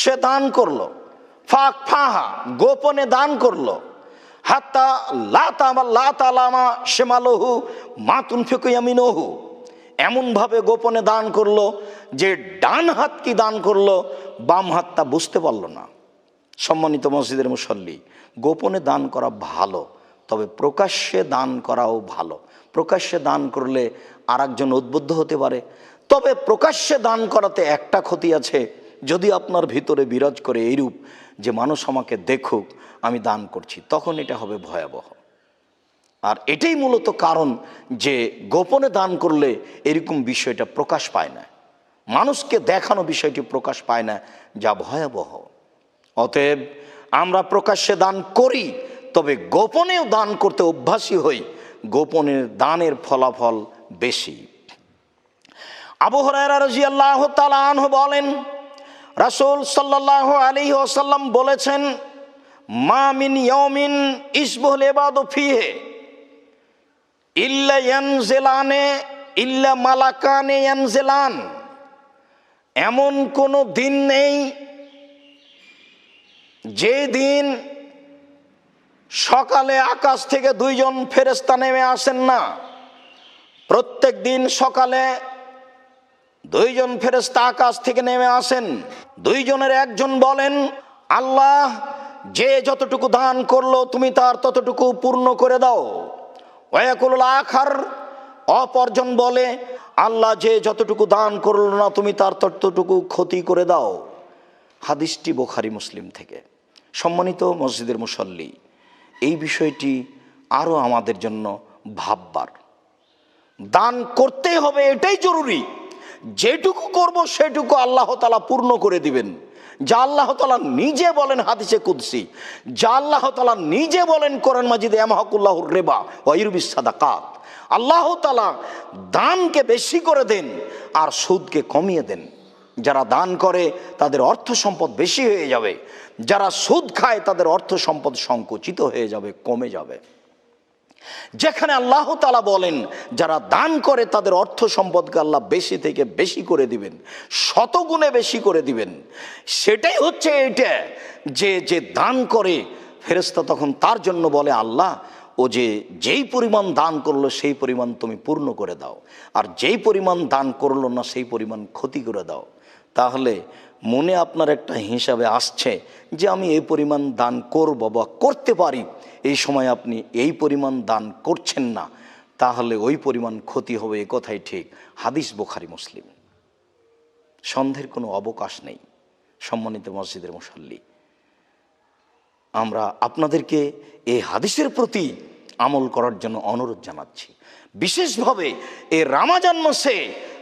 সে দান করলো, ফাক ফাহা, গোপনে দান করলো, হাত্তা লা তালামা শিমালুহু মা তুনফিকু ইয়ামিনুহু, এমনভাবে গোপনে দান করলো যে ডান হাত কি দান করলো বাম হাতটা বুঝতে পারলো না। সম্মানিত মসজিদের মুসল্লি, গোপনে দান করা ভালো, তবে প্রকাশ্যে দান করাও ভালো। প্রকাশ্যে দান করলে আরেকজন উদ্বুদ্ধ হতে পারে, তবে প্রকাশ্যে দান করাতে একটা ক্ষতি আছে, যদি আপনার ভিতরে বিরাজ করে এইরূপ যে মানুষ আমাকে দেখুক আমি দান করছি, তখন এটা হবে ভয়াবহ। আর এটাই মূলত কারণ যে গোপনে দান করলে এরকম বিষয়টা প্রকাশ পায় না, মানুষকে দেখানো বিষয়টি প্রকাশ পায় না, যা ভয়াবহ। অতএব আমরা প্রকাশ্যে দান করি, তবে গোপনেও দান করতে অভ্যাসী হই, গোপনের দানের ফলাফল বেশি। আবু হুরায়রা রাদিয়াল্লাহু তাআলা আনহু বলেন, রাসূল সাল্লাল্লাহু আলাইহি ওয়াসাল্লাম বলেছেন, মা মিন ইয়াউমিন ইসবুল ইবাদু ফিহি ইল্লা ইয়ানজিলানে ইল্লা মালাকানে ইয়ানজিলান, এমন কোনো দিন নেই যে দিন সকালে আকাশ থেকে 2 জন ফেরেশতা নেমে আসেন না। প্রত্যেক দিন সকালে 2 জন ফেরেশতা আকাশ থেকে নেমে আসেন। 2 জনের একজন বলেন, আল্লাহ যে যতটুকু দান করলো তুমি তার ততটুকু পূর্ণ করে দাও। ওয়ায়াকুলুল আখার, অপরজন বলে, আল্লাহ যে যতটুকু দান করলো না তুমি তার ততটুকু ক্ষতি করে দাও। হাদিসটি বুখারী মুসলিম থেকে। সম্মানিত মসজিদের মুসল্লি, এই বিষয়টি আরও আমাদের জন্য ভাববার। দান করতে হবে, এটাই জরুরি। যেটুকু করব সেটুকু আল্লাহ তাআলা পূর্ণ করে দিবেন, যা আল্লাহ তাআলা নিজে বলেন হাদিসে কুদসি, যা আল্লাহ তাআলা নিজে বলেন কোরআন মাজিদে, ইয়ামহাকুল্লাহুর রিবা ওয়া ইউরবিস সাদাকাত। আল্লাহ তাআলা দানকে বেশি করে দেন আর সুদকে কমিয়ে দেন। যারা দান করে তাদের অর্থ সম্পদ বেশি হয়ে যাবে, যারা সুদ খায় তাদের অর্থ সম্পদ সংকুচিত হয়ে যাবে, কমে যাবে। যেখানে আল্লাহ তাআলা বলেন যারা দান করে তাদের অর্থ সম্পদকে আল্লাহ বেশি থেকে বেশি করে দিবেন, শতগুণে বেশি করে দিবেন, সেটাই হচ্ছে এটা যে যে দান করে ফেরেশতা তখন তার জন্য বলে, আল্লাহ ও যেই পরিমাণ দান করলো সেই পরিমাণ তুমি পূর্ণ করে দাও, আর যেই পরিমাণ দান করলো না সেই পরিমাণ ক্ষতি করে দাও। তাহলে মনে আপনার একটা হিসাবে আসছে যে আমি এই পরিমাণ দান করব বা করতে পারি, এই সময় আপনি এই পরিমাণ দান করছেন না, তাহলে ওই পরিমাণ ক্ষতি হবে, এ কথাই ঠিক। হাদিস বুখারী মুসলিম, সন্দেহের কোনো অবকাশ নেই। সম্মানিত মসজিদের মুসল্লি, আমরা আপনাদেরকে এই হাদিসের প্রতি আমল করার জন্য অনুরোধ জানাচ্ছি। বিশেষভাবে এই রমজান মাসে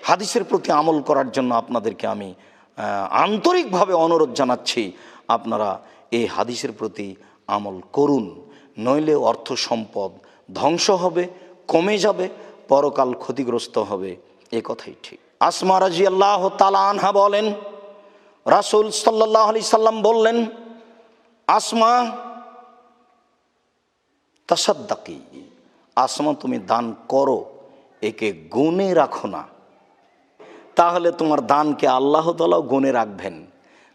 হাদিসের প্রতি আমল করার জন্য আপনাদেরকে আমি আন্তরিকভাবে অনুরোধ জানাচ্ছি, আপনারা এই হাদিসের প্রতি আমল করুন, নইলে অর্থ সম্পদ ধ্বংস হবে, কমে যাবে, পরকাল ক্ষতিগ্রস্ত হবে, এ কথাই ঠিক। আসমা রাদিয়াল্লাহু তাআলা আনহা বলেন, রাসূল সাল্লাল্লাহু আলাইহি সাল্লাম বললেন, আসমা তাসাদ্দাকি, আসমা তুমি দান করো, একে গুণে রাখো না, তাহলে তোমার দানকে আল্লাহ তাআলা গুণে রাখবেন।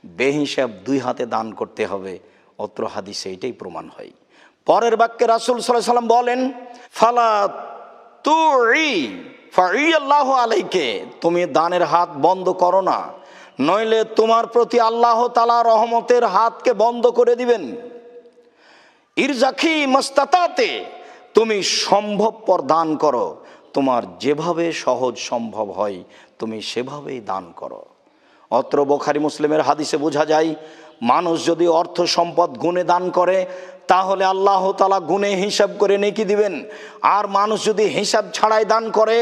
বেহিসাব 2 হাতে দান করতে হবে, অত্র হাদিসে এটাই প্রমাণ হয়। পরের বাক্যে রাসূল সাল্লাল্লাহু আলাইহি সাল্লাম বলেন, ফালা তুই ফাইয়াল্লাহু আলাইকে, তুমি দানের হাত বন্ধ করো না, নইলে তোমার প্রতি আল্লাহ তাআলা রহমতের হাতকে বন্ধ করে দিবেন। ইরজাকি মাস্তাতাতে, তুমি সম্ভবপর দান করো, তোমার যেভাবে সহজ সম্ভব হয় তুমি সেভাবেই দান করো। অত্র বুখারী মুসলিমের হাদিসে বোঝা যায়, মানুষ যদি অর্থ সম্পদ গুণে দান করে তাহলে আল্লাহ তাআলা গুণে হিসাব করে নেকি দিবেন, আর মানুষ যদি হিসাব ছাড়াই দান করে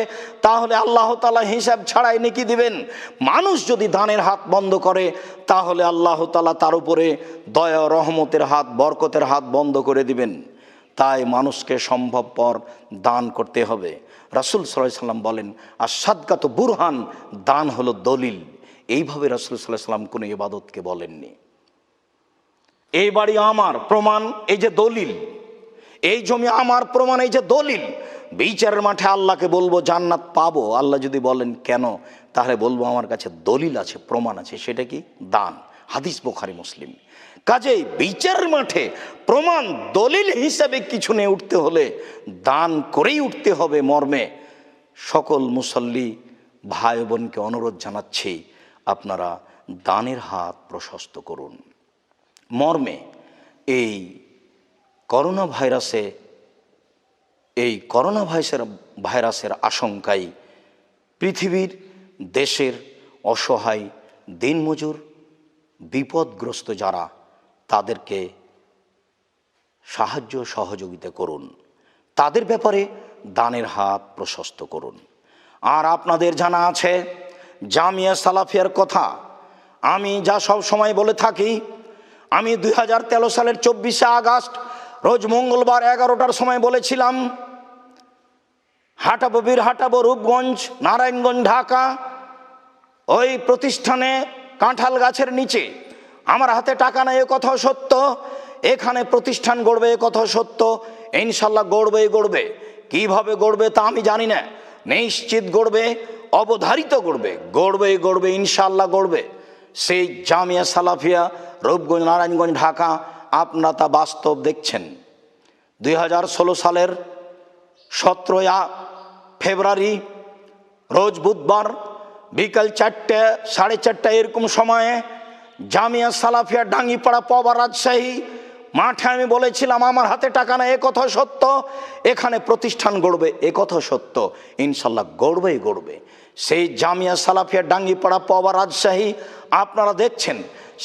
তাহলে আল্লাহ তাআলা হিসাব ছাড়াই নেকি দিবেন। মানুষ যদি দানের হাত বন্ধ করে তাহলে আল্লাহ তাআলা তার উপরে দয়া রহমতের হাত, বরকতের হাত বন্ধ করে দিবেন। তাই মানুষকে সম্ভবপর দান করতে হবে। রাসূল সাল্লাল্লাহু আলাইহি সাল্লাম বলেন, আর সাদকাত বুরহান, দান হলো দলিল। এইভাবে রাসূল সাল্লাল্লাহু আলাইহি সাল্লাম কোনো ইবাদতকে বলেননি। এই বাড়ি আমার প্রমাণ, এই যে দলিল, এই জমি আমার প্রমাণ, এই যে দলিল। বিচারের মাঠে আল্লাহকে বলবো জান্নাত পাবো, আল্লাহ যদি বলেন কেন, তাহলে বলবো আমার কাছে দলিল আছে, প্রমাণ আছে। সেটা কি? দান। হাদিস বুখারী মুসলিম। কাজেই বিচারের মাঠে প্রমাণ দলিল হিসাবে কিছু নিয়ে উঠতে হলে দান করেই উঠতে হবে মর্মে সকল মুসল্লি ভাই বোনকে অনুরোধ জানাচ্ছি, আপনারা দানের হাত প্রশস্ত করুন। মর্মে এই করোনা ভাইরাসের আশঙ্কায় পৃথিবীর দেশের অসহায় দিনমজুর বিপদগ্রস্ত যারা, তাদেরকে সাহায্য সহযোগিতা করুন, তাদের ব্যাপারে দানের হাত প্রশস্ত করুন। আর আপনাদের জানা আছে জামিয়া সালাফিয়ার কথা, আমি যা সব সময় বলে থাকি, আমি 2013 সালের 24শে আগস্ট রোজ মঙ্গলবার 11টার সময় বলেছিলাম, হাটাবো রূপগঞ্জ, নারায়ণগঞ্জ, ঢাকা, ওই প্রতিষ্ঠানে কাঁঠাল গাছের নিচে আমার হাতে টাকা নেই, এ কথাও সত্য। এখানে প্রতিষ্ঠান গড়বে, এ কথাও সত্য। ইনশাল্লাহ গড়বে। কিভাবে গড়বে তা আমি জানি না, নিশ্চিত গড়বে, অবধারিত গড়বে, ইনশাল্লাহ গড়বে। সেই জামিয়া সালাফিয়া রূপগঞ্জ, নারায়ণগঞ্জ, ঢাকা, আপনারা তা বাস্তব দেখছেন। 2016 সালের 17 ফেব্রুয়ারি রোজ বুধবার বিকাল 4টে, 4:30 এরকম সময়ে জামিয়া সালাফিয়া ডাঙ্গিপাড়া পবা, রাজশাহী মাঠে আমি বলেছিলাম আমার হাতে টাকা নেই, এ কথা সত্য। এখানে প্রতিষ্ঠান গড়বে, এ কথা সত্য। ইনশাল্লাহ গড়বে। সেই জামিয়া সালাফিয়া ডাঙ্গিপাড়া পবা, রাজশাহী, আপনারা দেখছেন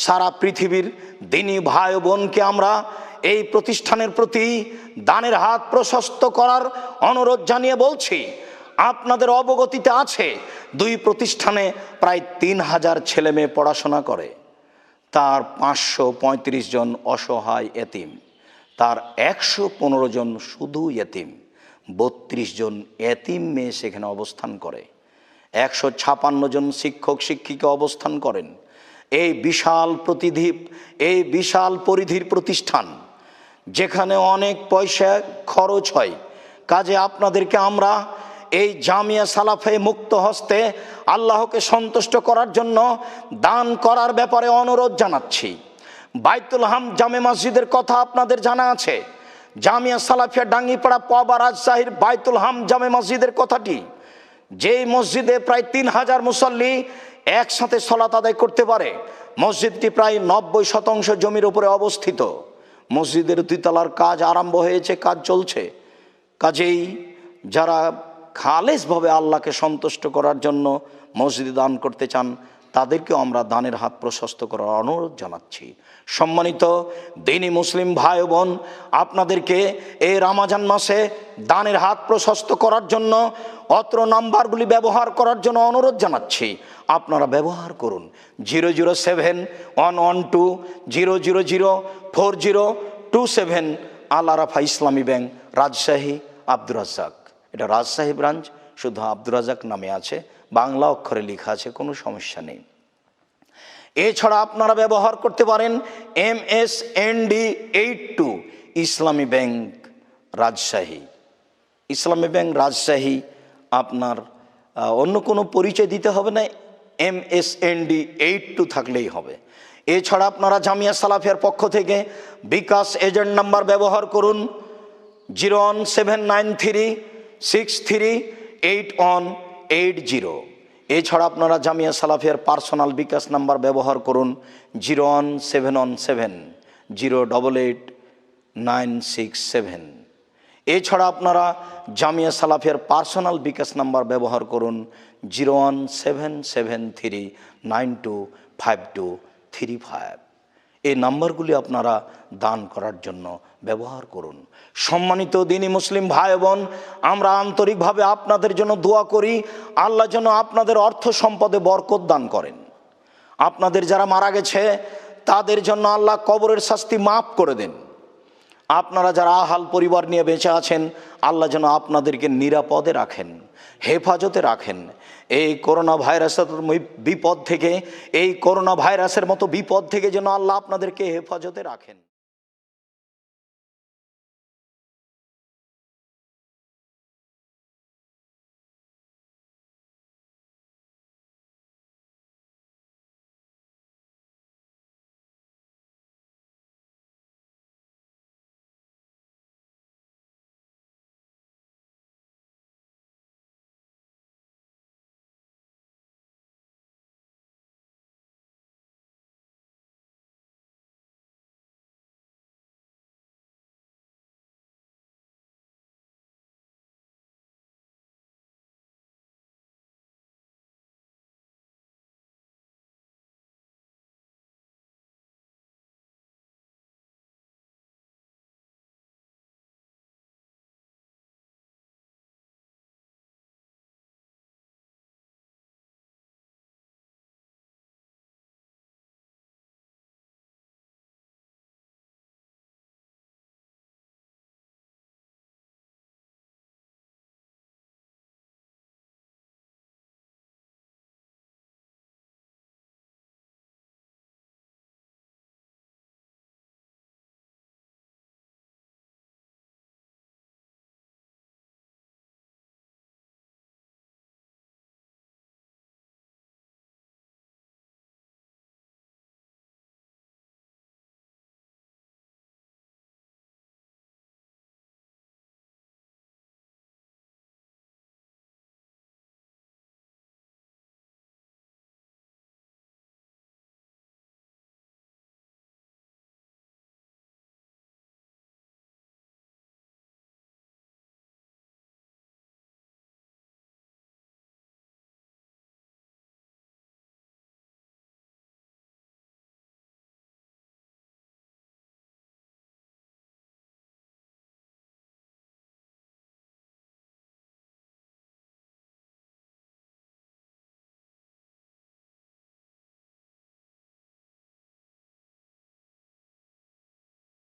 সারা পৃথিবীর দিনী ভাই বোনকে আমরা এই প্রতিষ্ঠানের প্রতি দানের হাত প্রশস্ত করার অনুরোধ জানিয়ে বলছি, আপনাদের অবগতিতে আছে 2 প্রতিষ্ঠানে প্রায় 3000 ছেলে মেয়ে পড়াশোনা করে, তার 535 জন অসহায় এতিম, তার 115 জন শুধু এতিম, 32 জন এতিম মেয়ে সেখানে অবস্থান করে, 156 জন শিক্ষক শিক্ষিকা অবস্থান করেন। এই বিশাল পরিধির প্রতিষ্ঠান, যেখানে অনেক পয়সা খরচ হয়। কাজে আপনাদেরকে আমরা এই জামিয়া সালাফে মুক্ত হস্তে আল্লাহকে সন্তুষ্ট করার জন্য দান করার ব্যাপারে অনুরোধ জানাচ্ছি। বাইতুল হাম জামে মসজিদের কথা আপনাদের জানা আছে। জামিয়া সালাফিয়া ডাঙ্গিপাড়া পবা, রাজশাহীর বাইতুল হাম জামে মসজিদের কথাটি, যেই মসজিদে প্রায় 3000 মুসল্লি একসাথে সালাত আদায় করতে পারে। মসজিদটি প্রায় 90% জমির উপরে অবস্থিত। মসজিদের 2 তলার কাজ আরম্ভ হয়েছে, কাজ চলছে। কাজেই যারা খালেসভাবে আল্লাহকে সন্তুষ্ট করার জন্য মসজিদে দান করতে চান, তাদেরকেও আমরা দানের হাত প্রশস্ত করার অনুরোধ জানাচ্ছি। সম্মানিত দিনী মুসলিম ভাই বোন, আপনাদেরকে এই রমজান মাসে দানের হাত প্রশস্ত করার জন্য অত্র নাম্বারগুলি ব্যবহার করার জন্য অনুরোধ জানাচ্ছি। আপনারা ব্যবহার করুন 0071120004027 আল আরাফা ইসলামী ব্যাংক, রাজশাহী, আব্দুর রাজ্জাক। এটা রাজশাহী ব্রাঞ্চ, শুধু আব্দুর রাজ্জাক নামে আছে, বাংলা অক্ষরে লেখা আছে, কোনো সমস্যা নেই। এছাড়া আপনারা ব্যবহার করতে পারেন MSND 82 ইসলামী ব্যাংক, রাজশাহী। ইসলামী ব্যাংক রাজশাহী, আপনার অন্য কোনো পরিচয় দিতে হবে না, MSND 82 থাকলেই হবে। এছাড়া আপনারা জামিয়া সালাফিয়ার পক্ষ থেকে বিকাশ এজেন্ট নাম্বার ব্যবহার করুন 01793 638180। এছাড়া আপনারা জামিয়া সালাফিয়ার পার্সোনাল বিকাশ নাম্বার ব্যবহার করুন 01717088967। এছাড়া আপনারা জামিয়া সালাফিয়ার পার্সোনাল বিকাশ নাম্বার ব্যবহার করুন 01773925235। এই নাম্বারগুলি আপনারা দান করার জন্য ব্যবহার করুন। সম্মানিত দ্বীনি মুসলিম ভাই বোন, আমরা আন্তরিকভাবে আপনাদের জন্য দোয়া করি, আল্লাহ যেন আপনাদের অর্থ সম্পদে বরকত দান করেন। আপনাদের যারা মারা গেছে তাদের জন্য আল্লাহ কবরের শাস্তি মাফ করে দেন। আপনারা যারা আহাল পরিবার নিয়ে বেঁচে আছেন, আল্লাহ যেন আপনাদেরকে নিরাপদে রাখেন, হেফাজতে রাখেন। এই করোনা ভাইরাসের বিপদ থেকে, এই করোনা ভাইরাসের মতো বিপদ থেকে যেন আল্লাহ আপনাদেরকে হেফাজতে রাখেন।